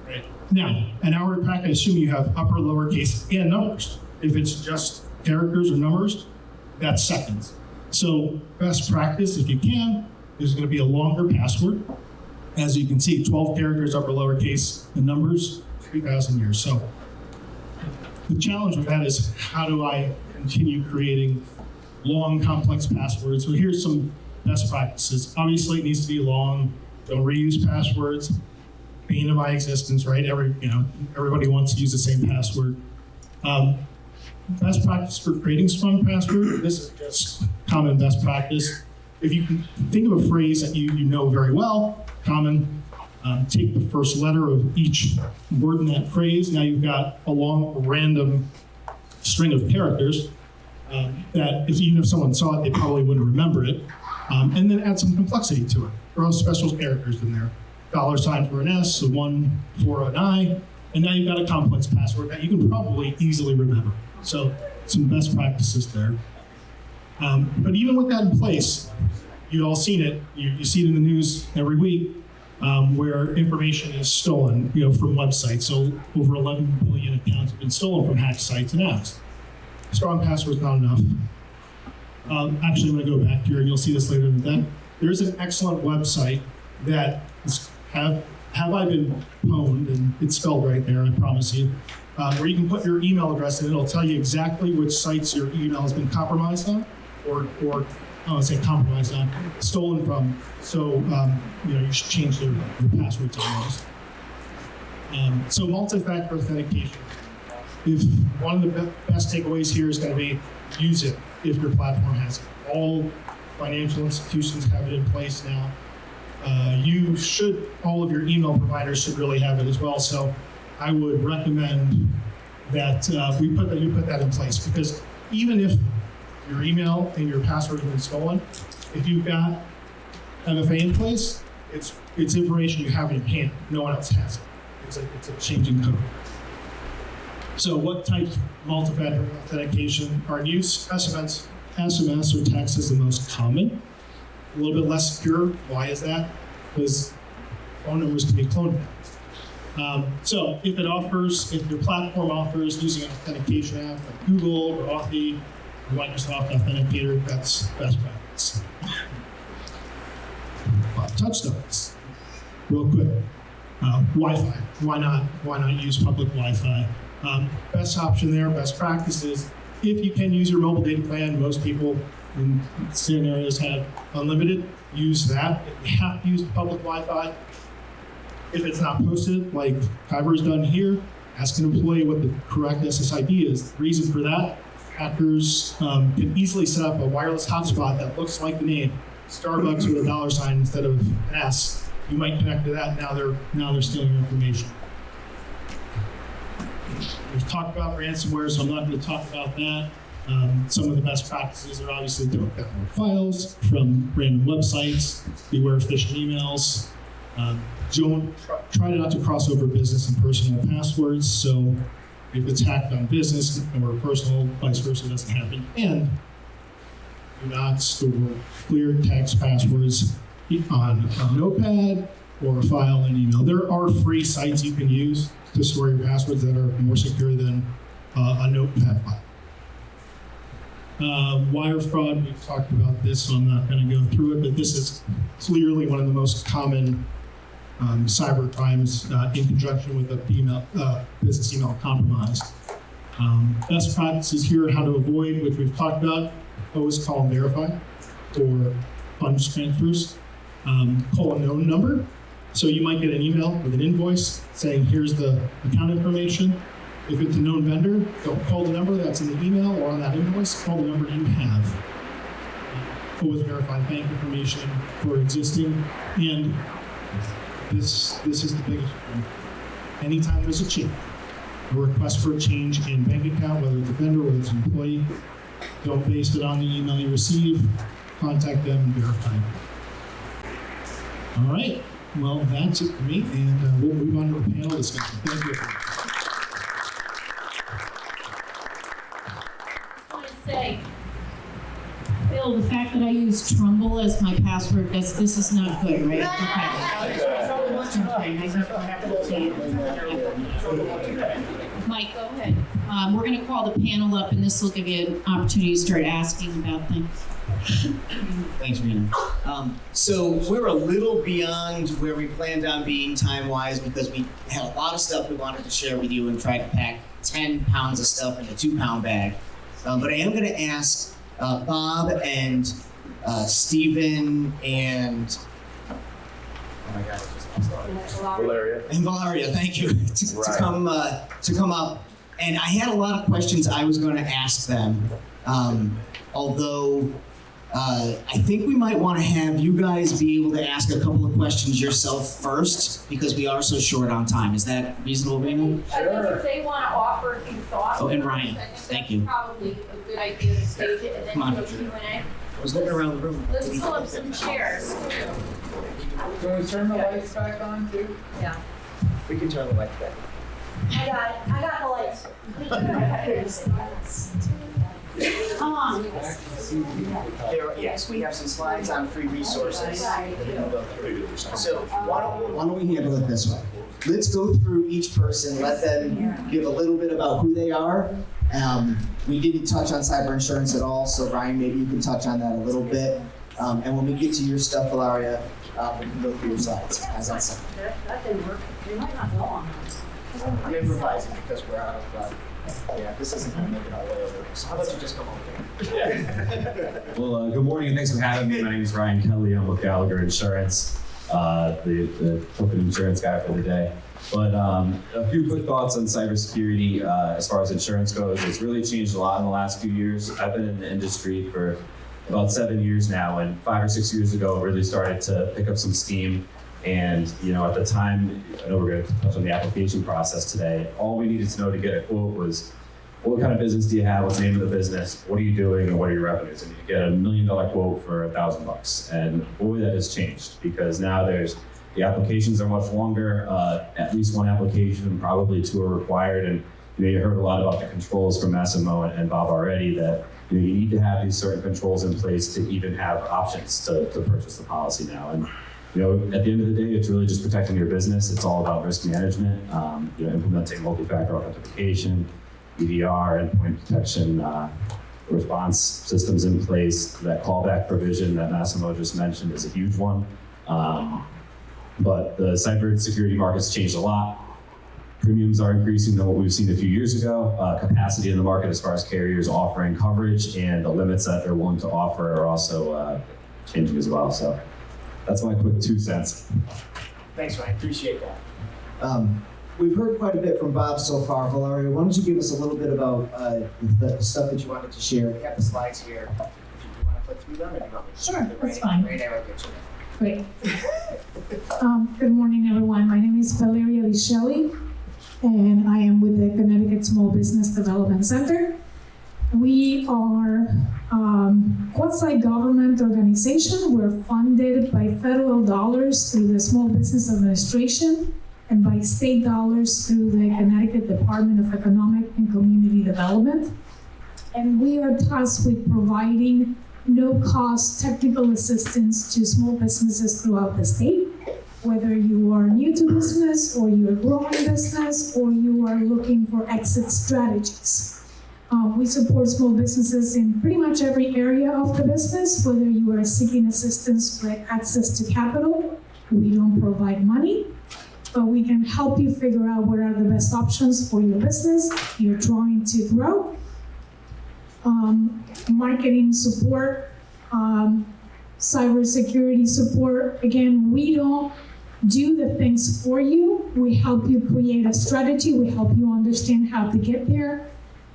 Right? Now, an hour to crack, I assume you have upper, lowercase, and numbers. If it's just characters or numbers, that's seconds. So best practice, if you can, is going to be a longer password. As you can see, 12 characters, upper, lowercase, and numbers, 3,000 years. So the challenge with that is, how do I continue creating long, complex passwords? So here's some best practices. Obviously, it needs to be long. Don't reuse passwords. Bane of my existence, right? Everybody wants to use the same password. Best practice for creating strong password. This is just common best practice. If you can think of a phrase that you know very well, common. Take the first letter of each word in that phrase. Now you've got a long, random string of characters that even if someone saw it, they probably wouldn't remember it. And then add some complexity to it. Throw special characters in there. $sign for an S, a 1 for an I, and now you've got a complex password that you can probably easily remember. So some best practices there. But even with that in place, you've all seen it. You see it in the news every week, where information is stolen, from websites. So over 11 billion accounts have been stolen from hacked sites and apps. Strong password's not enough. Actually, I'm going to go back here, and you'll see this later in the deck. There's an excellent website that is, have I been pwned, and it's spelled right there, I promise you, where you can put your email address and it'll tell you exactly which sites your email has been compromised on, or I don't say compromised on, stolen from. So, you should change the passwords on those. So multi-factor authentication. If one of the best takeaways here is going to be use it if your platform has it. All financial institutions have it in place now. All of your email providers should really have it as well. So I would recommend that you put that in place, because even if your email and your password have been stolen, if you've got MFA in place, it's information you have in your hand. No one else has it. It's a changing code. So what types of multi-factor authentication are in use? SMS or text is the most common. A little bit less secure. Why is that? Because phone numbers can be cloned. So if your platform offers using an authentication app like Google or Authy or Microsoft Authenticator, that's best practice. Touchstones, real quick. Wi-Fi. Why not use public Wi-Fi? Best option there, best practices. If you can use your mobile data plan, most people in scenarios have unlimited, use that. If you have to use the public Wi-Fi, if it's not posted, like Kyber's done here, ask an employee what the correct SSID is. The reason for that, hackers can easily set up a wireless hotspot that looks like the name, Starbucks with a $sign instead of an S. You might connect to that, now they're stealing your information. We've talked about ransomware, so I'm not going to talk about that. Some of the best practices are obviously don't download files from random websites, beware of phishing emails. Try not to cross over business and personal passwords, so if it's hacked on business or personal, vice versa doesn't happen. And do not store clear text passwords on a notepad or a file in email. There are free sites you can use to store your passwords that are more secure than a notepad file. Wire fraud, we've talked about this, so I'm not going to go through it, but this is clearly one of the most common cyber crimes in conjunction with a business email compromise. Best practices here, how to avoid, which we've talked about, always call and verify for funds transfers. Call a known number. So you might get an email with an invoice saying, here's the account information. If it's a known vendor, don't call the number that's in the email or on that invoice, call the number you have. Always verify bank information for existing. And this is the biggest one. Anytime there's a change, a request for a change in bank account, whether it's a vendor or it's an employee, don't base it on the email you receive. Contact them and verify. All right. Well, that's it for me, and we'll move on to the panel discussion. Thank you. I want to say, Bill, the fact that I use Trumbull as my password, this is not good, right? Okay. Mike, go ahead. We're going to call the panel up, and this will give you an opportunity to start asking about things. Thanks, Rena. So we're a little beyond where we planned on being time-wise because we had a lot of stuff we wanted to share with you and tried to pack 10 pounds of stuff in a 2-pound bag. But I am going to ask Bob and Stephen and oh my God, Valeria. and Valeria, thank you, to come up. And I had a lot of questions I was going to ask them, although I think we might want to have you guys be able to ask a couple of questions yourself first, because we are so short on time. Is that reasonable, Rena? I think if they want to offer a few thoughts. Oh, and Ryan, I think thank that's you. probably a good idea to stage it and then Come on. do a Q&A. I was looking around the room. Let's pull up some chairs. Can we turn the lights back on too? Yeah. We can turn the lights back. I got it. I got the lights. Come on. Yes, we have some slides on free resources. So why don't we handle it this way? Let's go through each person, let them give a little bit about who they are. We didn't touch on cyber insurance at all, so Ryan, maybe you can touch on that a little bit. And when we get to your stuff, Valeria, we can go through your slides. How's that sound? That didn't work. You might not go on that. I'm improvising because we're out of, this isn't gonna make it all the way over. So how about you just come over here? Well, good morning and thanks for having me. My name is Ryan Kelly. I'm with Gallagher Insurance, the corporate insurance guy for the day. But a few quick thoughts on cybersecurity as far as insurance goes. It's really changed a lot in the last few years. I've been in the industry for about 7 years now, and 5 or 6 years ago, it really started to pick up some steam. And at the time, I know we're going to touch on the application process today. All we needed to know to get a quote was, what kind of business do you have? What's the name of the business? What are you doing? And what are your revenues? And you get $1 million quote for $1,000. And boy, that has changed, because now the applications are much longer. At least one application, probably 2 are required. And you heard a lot about the controls from Massimo and Bob already, that you need to have these certain controls in place to even have options to purchase the policy now. And at the end of the day, it's really just protecting your business. It's all about risk management, implementing multi-factor authentication, EDR, endpoint protection, response systems in place. That callback provision that Massimo just mentioned is a huge one. But the cybersecurity market's changed a lot. Premiums are increasing than what we've seen a few years ago. Capacity in the market as far as carriers offering coverage and the limits that they're willing to offer are also changing as well. So that's my quick 2 cents. Thanks, Ryan. Appreciate that. We've heard quite a bit from Bob so far. Valeria, why don't you give us a little bit about the stuff that you wanted to share? We have the slides here. If you want to click through them, or do you want me to Sure, the that's fine. Right arrow gets you. Great. Good morning, everyone. My name is Valeria Viscelli, and I am with the Connecticut Small Business Development Center. We are quasi-government organization. We're funded by federal dollars through the Small Business Administration and by state dollars through the Connecticut Department of Economic and Community Development. And we are tasked with providing no-cost technical assistance to small businesses throughout the state, whether you are new to business or you're growing business or you are looking for exit strategies. We support small businesses in pretty much every area of the business, whether you are seeking assistance with access to capital. We don't provide money, but we can help you figure out what are the best options for your business if you're trying to grow. Marketing support, cybersecurity support. Again, we don't do the things for you. We help you create a strategy. We help you understand how to get there.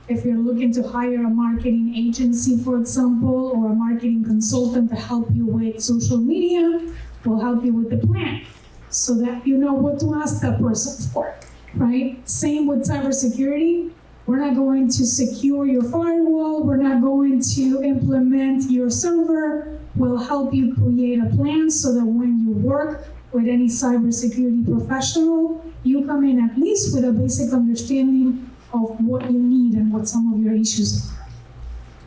If you're looking to hire a marketing agency, for example, or a marketing consultant to help you with social media, we'll help you with the plan so that you know what to ask that person for, right? Same with cybersecurity. We're not going to secure your firewall. We're not going to implement your server. We'll help you create a plan so that when you work with any cybersecurity professional, you come in at least with a basic understanding of what you need and what some of your issues are.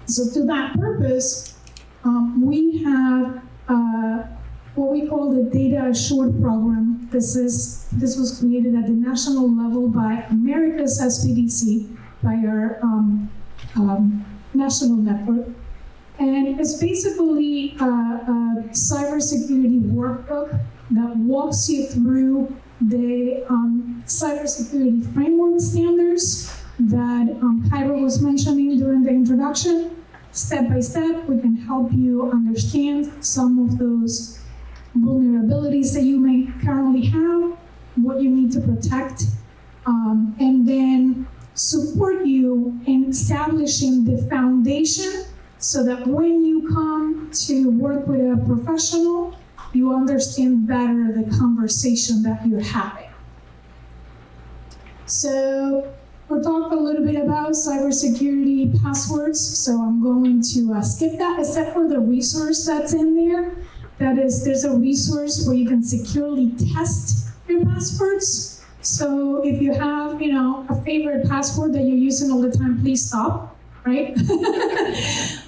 So to that purpose, we have what we call the Data Assured program. This was created at the national level by America's SPDC, by our national network. And it's basically a cybersecurity workbook that walks you through the cybersecurity framework standards that Kyra was mentioning during the introduction. Step by step, we can help you understand some of those vulnerabilities that you may currently have, what you need to protect, and then support you in establishing the foundation so that when you come to work with a professional, you understand better the conversation that you're having. So we'll talk a little bit about cybersecurity passwords. So I'm going to skip that, except for the resource that's in there. That is, there's a resource where you can securely test your passwords. So if you have, a favorite password that you're using all the time, please stop, right?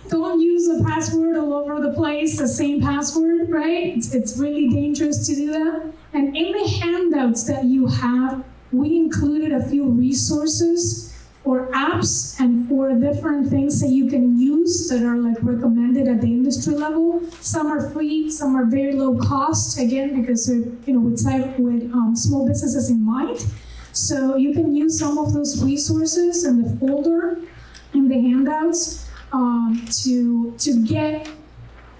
Don't use a password all over the place, the same password, right? It's really dangerous to do that. And in the handouts that you have, we included a few resources for apps and for different things that you can use that are like recommended at the industry level. Some are free, some are very low cost, again, because they're, with small businesses in mind. So you can use some of those resources in the folder, in the handouts, to get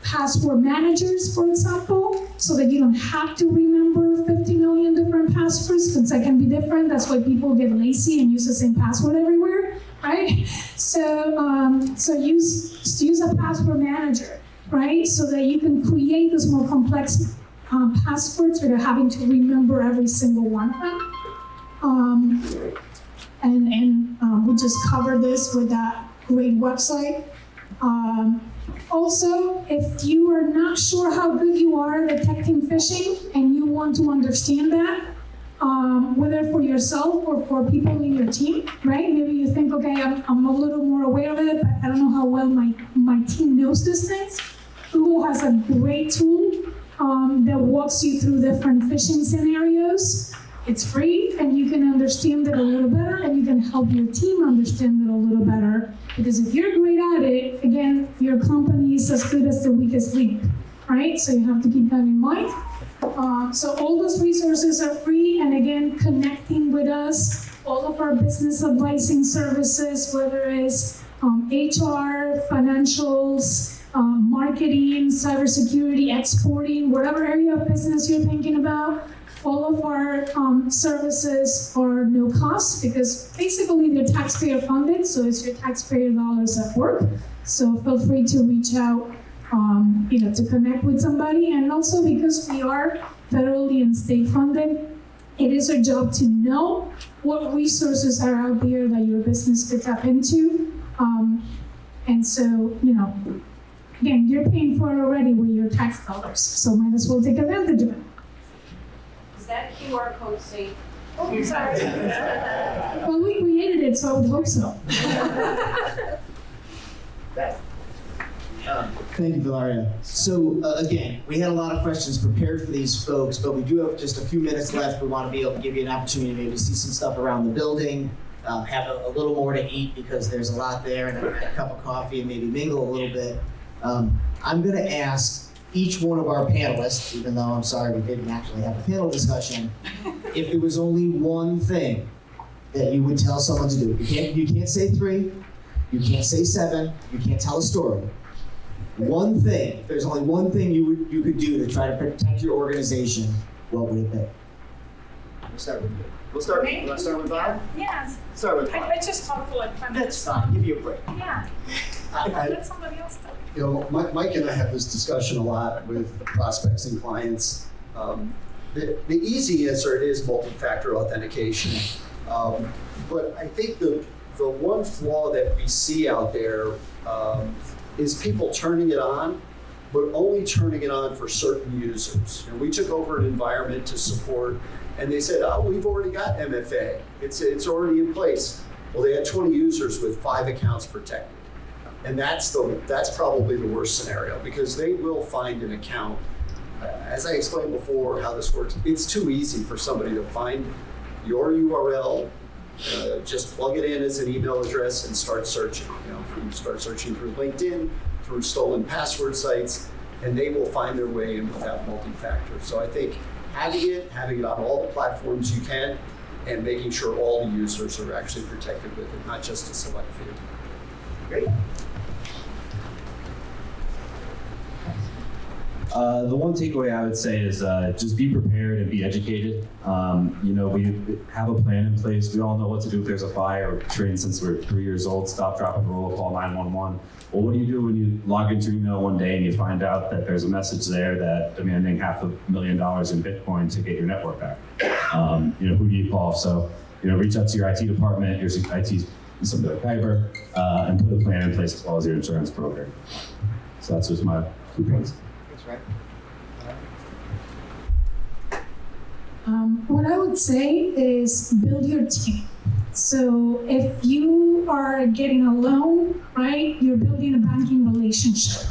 password managers, for example, so that you don't have to remember 50 million different passwords, because that can be different. That's why people get lazy and use the same password everywhere, right? So use a password manager, right? So that you can create those more complex passwords without having to remember every single one of them. We just covered this with that great website. Also, if you are not sure how good you are at detecting phishing and you want to understand that, whether for yourself or for people in your team, right? Maybe you think, okay, I'm a little more aware of it, but I don't know how well my team knows these things. Google has a great tool that walks you through different phishing scenarios. It's free, and you can understand it a little better, and you can help your team understand it a little better. Because if you're great at it, again, your company is as good as the weakest link, right? So you have to keep that in mind. So all those resources are free, and again, connecting with us, all of our business advising services, whether it's HR, financials, marketing, cybersecurity, exporting, whatever area of business you're thinking about, all of our services are no cost because basically they're taxpayer funded, so it's your taxpayer dollars at work. So feel free to reach out, to connect with somebody. And also because we are federally and state funded, it is our job to know what resources are out there that your business could tap into. And so, again, you're paying for it already with your tax dollars, so might as well take advantage of it. Is that QR code safe? Oh, I'm sorry. Well, we created it, so I would hope so. Thank you, Valeria. So again, we had a lot of questions prepared for these folks, but we do have just a few minutes left. We want to be able to give you an opportunity to maybe see some stuff around the building, have a little more to eat because there's a lot there, and a cup of coffee, and maybe mingle a little bit. I'm going to ask each one of our panelists, even though I'm sorry we didn't actually have a panel discussion, if there was only one thing that you would tell someone to do. You can't say 3, you can't say 7, you can't tell a story. One thing, if there's only one thing you could do to try to protect your organization, what would it be? We'll start with Bob? Yes. Start with Bob. I just talked for like 5 minutes. That's fine, give you a break. Yeah. Let somebody else talk. Mike and I have this discussion a lot with prospects and clients. The easy answer is multi-factor authentication. But I think the one flaw that we see out there is people turning it on, but only turning it on for certain users. We took over an environment to support, and they said, oh, we've already got MFA. It's already in place. Well, they had 20 users with 5 accounts protected. And that's probably the worst scenario because they will find an account. As I explained before how this works, it's too easy for somebody to find your URL, just plug it in as an email address and start searching. You start searching through LinkedIn, through stolen password sites, and they will find their way in without multi-factor. So I think having it on all the platforms you can, and making sure all the users are actually protected with it, not just a select few. Great. The one takeaway I would say is just be prepared and be educated. We have a plan in place. We all know what to do if there's a fire. For instance, we're 3 years old, stop, drop, and roll, call 911. Well, what do you do when you log into your email one day and you find out that there's a message there that demanding $500,000 in Bitcoin to get your network back? Who do you call? So, reach out to your IT department, your IT cyber, and put a plan in place as well as your insurance program. So that's just my 2 points. What I would say is build your team. So if you you are getting a loan, right, you're building a banking relationship.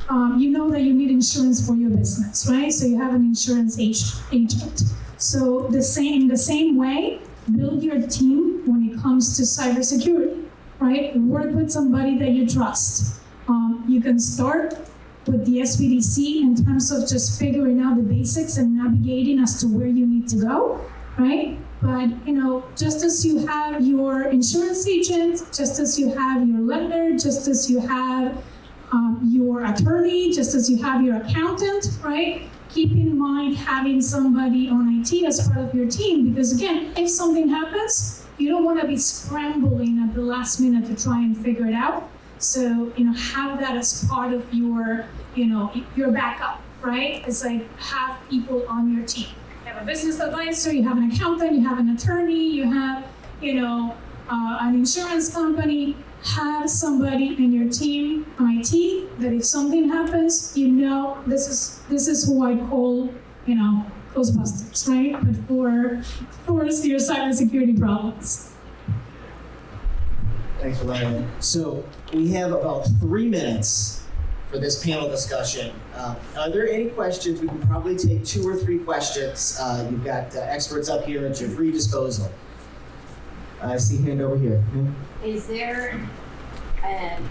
You know that you need insurance for your business, right? So you have an insurance agent. So in the same way, build your team when it comes to cybersecurity, right? Work with somebody that you trust. You can start with the SBDC in terms of just figuring out the basics and navigating as to where you need to go, right? But just as you have your insurance agent, just as you have your lender, just as you have your attorney, just as you have your accountant, right? Keep in mind having somebody on IT as part of your team, because again, if something happens, you don't want to be scrambling at the last minute to try and figure it out. So, have that as part of your, your backup, right? It's like have people on your team. You have a business advisor, you have an accountant, you have an attorney, you have, an insurance company. Have somebody in your team on IT that if something happens, this is who I call, Ghostbusters, right? But for your cybersecurity problems. Thanks for letting me. So we have about 3 minutes for this panel discussion. Are there any questions? We can probably take 2 or 3 questions. You've got experts up here at your free disposal. I see a hand over here. Is there an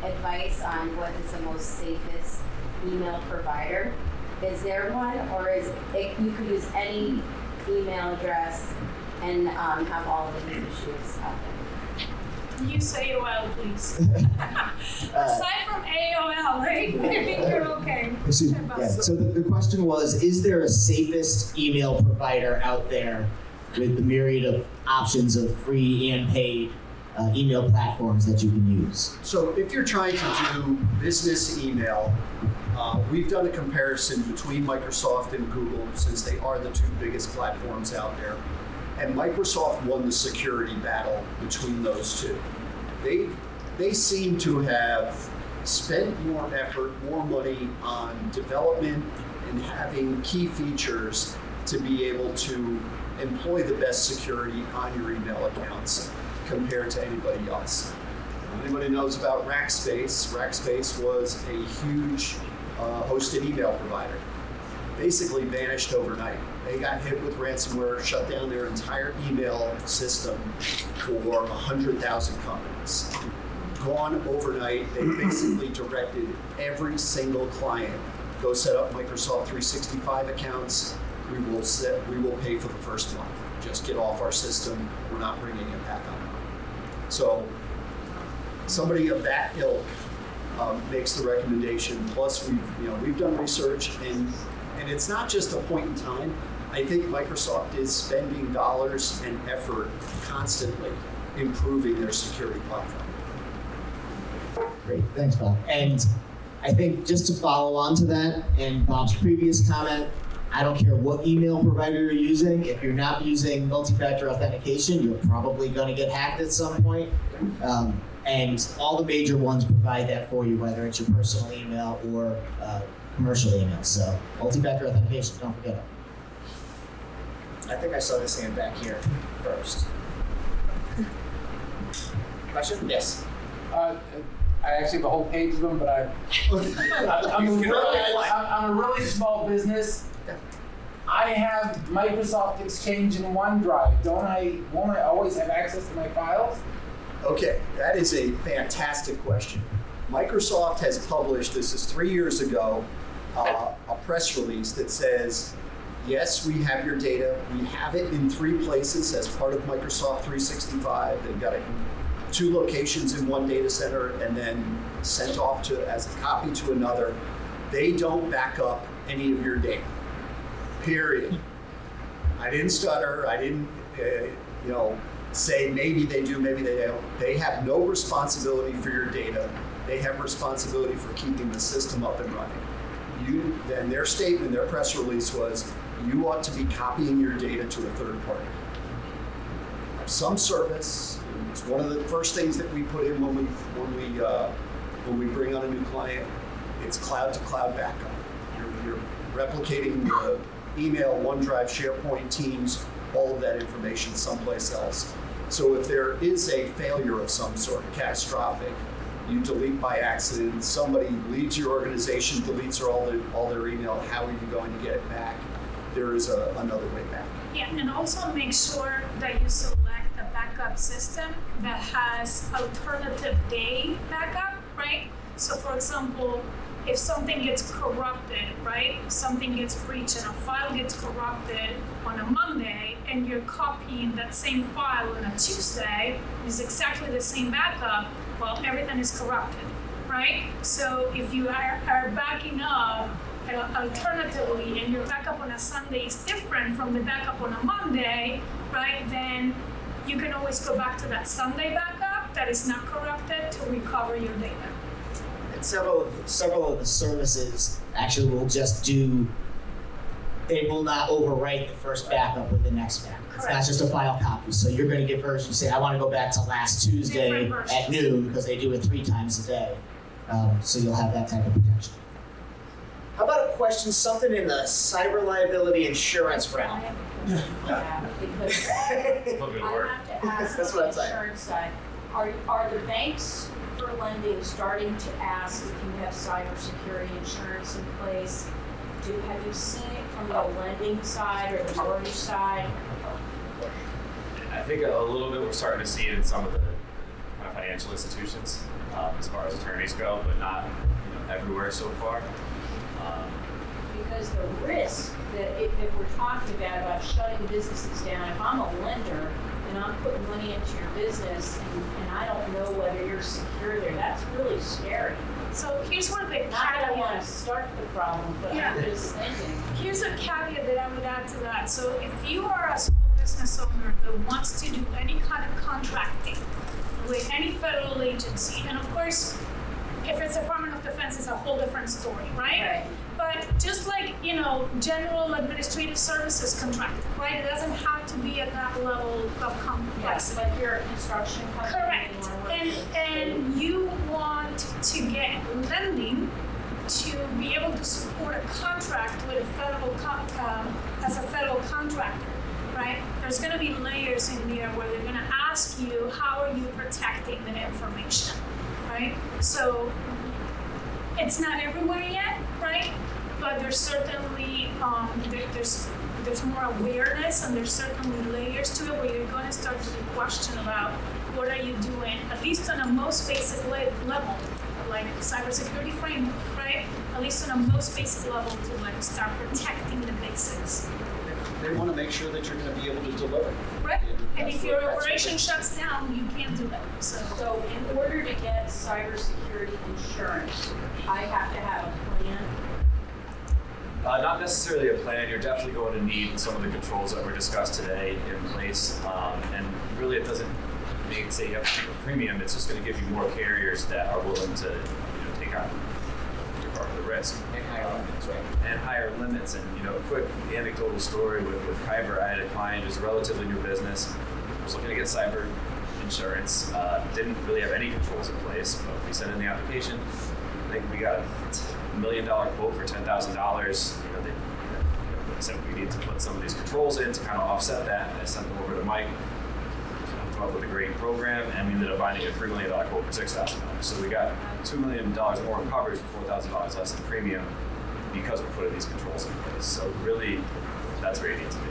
advice on what is the most safest email provider? Is there one, or is it, you could use any email address and have all of these issues happen? You say AOL, please. Aside from AOL, right? I think you're okay. Yeah. So the question was, is there a safest email provider out there with the myriad of options of free and paid email platforms that you can use? So if you're trying to do business email, we've done a comparison between Microsoft and Google, since they are the 2 biggest platforms out there. And Microsoft won the security battle between those 2. They seem to have spent more effort, more money on development and having key features to be able to employ the best security on your email accounts compared to anybody else. Anybody knows about Rackspace? Rackspace was a huge hosted email provider. Basically vanished overnight. They got hit with ransomware, shut down their entire email system for 100,000 companies. Gone overnight. They basically directed every single client, go set up Microsoft 365 accounts. We will pay for the first month. Just get off our system. We're not bringing it back online. So somebody of that ilk makes the recommendation. Plus, we've done research, and it's not just a point in time. I think Microsoft is spending dollars and effort constantly improving their security platform. Great, thanks, Bob. And I think just to follow on to that and Bob's previous comment, I don't care what email provider you're using. If you're not using multi-factor authentication, you're probably going to get hacked at some point. And all the major ones provide that for you, whether it's your personal email or commercial email. So multi-factor authentication, don't forget it. I think I saw this hand back here first. Question? Yes. I actually have a whole page of them, but I'm a really small business. I have Microsoft Exchange and OneDrive. Won't I always have access to my files? Okay, that is a fantastic question. Microsoft has published, this is 3 years ago, a press release that says, yes, we have your data. We have it in 3 places as part of Microsoft 365. They've got it in 2 locations in 1 data center and then sent off to as a copy to another. They don't back up any of your data, period. I didn't stutter. I didn't, say maybe they do, maybe they don't. They have no responsibility for your data. They have responsibility for keeping the system up and running. Then their statement, their press release was, you ought to be copying your data to a third party. Some service. It's one of the first things that we put in when we bring on a new client. It's cloud-to-cloud backup. You're replicating the email, OneDrive, SharePoint, Teams, all of that information someplace else. So if there is a failure of some sort, catastrophic, you delete by accident, somebody leaves your organization, deletes all their email, how are you going to get it back? There is another way back. Yeah, and also make sure that you select a backup system that has alternative day backup, right? So for example, if something gets corrupted, right? Something gets breached and a file gets corrupted on a Monday and you're copying that same file on a Tuesday, is exactly the same backup, well, everything is corrupted, right? So if you are backing up alternatively and your backup on a Sunday is different from the backup on a Monday, right? Then you can always go back to that Sunday backup that is not corrupted to recover your data. And several of the services actually will just do, they will not overwrite the first backup with the next backup. It's not Correct. just a file copy. So you're going to get versions, say, I want to go back to last Tuesday Different versions. at noon because they do it 3 times a day. So you'll have that type of protection. How about a question, something in the cyber liability insurance realm? Yeah, because I have to ask That's on what the I'm saying. insurance side, are the banks for lending starting to ask if you have cybersecurity insurance in place? Have you seen it from the lending side or the mortgage side? I think a little bit we're starting to see it in some of the kind of financial institutions as far as attorneys go, but not everywhere so far. Because the risk that if we're talking about shutting businesses down, if I'm a lender and I'm putting money into your business and I don't know whether you're secure there, that's really scary. So here's one of the Not that I want caveats. to start the problem, but Yeah. I'm just thinking. Here's a caveat that I would add to that. So if you are a small business owner that wants to do any kind of contracting with any federal agency, and of course, if it's Department of Defense, it's a whole different story, right? But just like, general administrative services contract, right? It doesn't have to be at that level of Yes, complexity. like you're a construction company. Correct. And you wanna work with- And you want to get lending to be able to support a contract with a federal as a federal contractor, right? There's going to be layers in there where they're going to ask you, how are you protecting the information, right? So it's not everywhere yet, right? But there's certainly there's more awareness and there's certainly layers to it where you're going to start to question about what are you doing, at least on a most basic level, like cybersecurity framework, right? At least on a most basic level to start protecting the basics, They want to make sure that you're going to be able to deliver. right? And if your That's what operation they- shuts down, you can't do that. So in order to get cybersecurity insurance, I have to have a plan. Not necessarily a plan. You're definitely going to need some of the controls that were discussed today in place, and really it doesn't say you have to keep a premium. It's just going to give you more carriers that are willing to take on your part of the risk. And higher limits, right? And higher limits. And a quick anecdotal story with Kyber. I had a client who's a relatively new business, was looking to get cyber insurance, didn't really have any controls in place, but we sent in the application. I think we got $1 million quote for $10,000. They said we need to put some of these controls in to kind of offset that. And I sent them over to Mike, come up with a great program, and we ended up finding a $3 million quote for $6,000. So we got $2 million more in coverage for $4,000 less in premium because we're putting these controls in place. So really, that's where you need to be.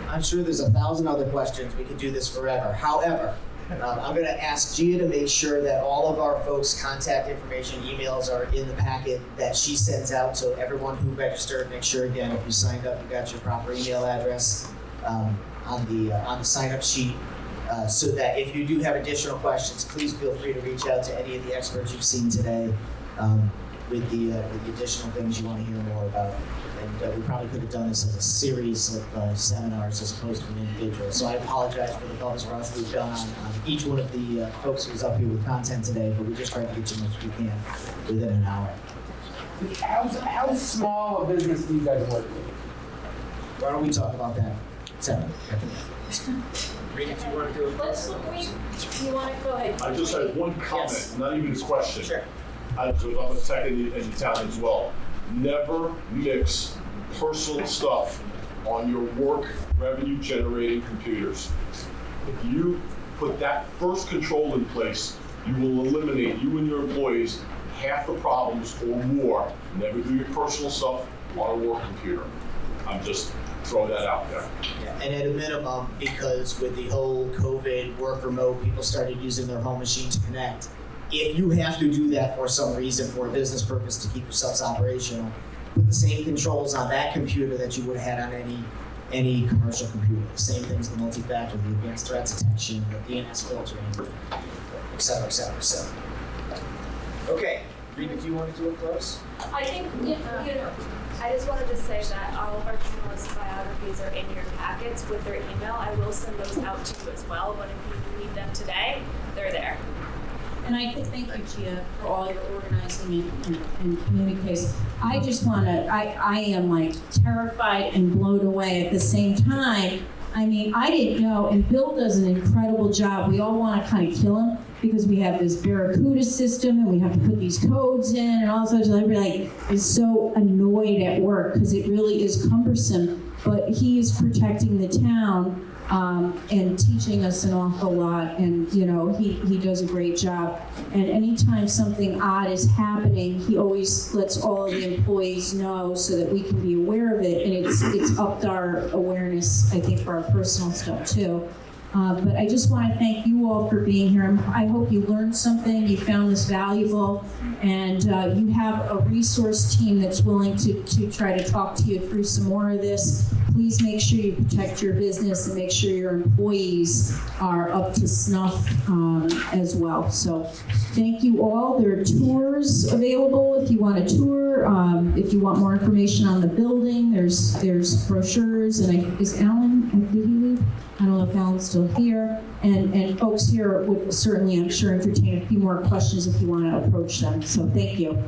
I'm sure there's 1,000 other questions. We could do this forever. However, I'm going to ask Gia to make sure that all of our folks' contact information, emails are in the packet that she sends out. So everyone who registered, make sure again, if you signed up, you got your proper email address on the sign-up sheet. So that if you do have additional questions, please feel free to reach out to any of the experts you've seen today with the additional things you want to hear more about. And we probably could have done this as a series of seminars as opposed to an individual. So I apologize for the bumps rush we've done on each one of the folks who's up here with content today, but we just tried to get you much as we can within an hour. How small a business do you guys work with? Why don't we talk about that separately? Rita, do you want to do it? Let's look, you want to go ahead? I just had one comment, Yes. not even a question. Sure. Because I'm a tech in the town as well. Never mix personal stuff on your work revenue generating computers. If you put that first control in place, you will eliminate, you and your employees, half the problems or more. Never do your personal stuff on a work computer. I'm just throwing that out there. Yeah, and at a minimum, because with the whole COVID work remote, people started using their home machine to connect. If you have to do that for some reason, for a business purpose to keep yourselves operational, put the same controls on that computer that you would have had on any commercial computer. The same things, the multi-factor, the advanced threat detection, the DNS filtering, et cetera, et cetera, et cetera. Okay, Rita, do you want to do a close? I think, I just wanted to say that all of our journalist biographies are in your packets with their email. I will send those out to you as well, but if you need them today, they're there. And I think, thank you, Gia, for all your organizing and communicating. I just want to, I am like terrified and blown away at the same time. I mean, I didn't know, and Bill does an incredible job. We all want to kind of kill him because we have this Barracuda system and we have to put these codes in and all sorts of stuff. Everybody is so annoyed at work because it really is cumbersome. But he is protecting the town and teaching us an awful lot, and you know, he does a great job. And anytime something odd is happening, he always lets all of the employees know so that we can be aware of it, and it's upped our awareness, I think, for our personal stuff too. But I just want to thank you all for being here. I hope you learned something, you found this valuable, and you have a resource team that's willing to try to talk to you through some more of this. Please make sure you protect your business and make sure your employees are up to snuff as well. So thank you all. There are tours available if you want a tour. If you want more information on the building, there's brochures. And is Alan, did he leave? I don't know if Alan's still here. And folks here would certainly, I'm sure, entertain a few more questions if you want to approach them. So thank you.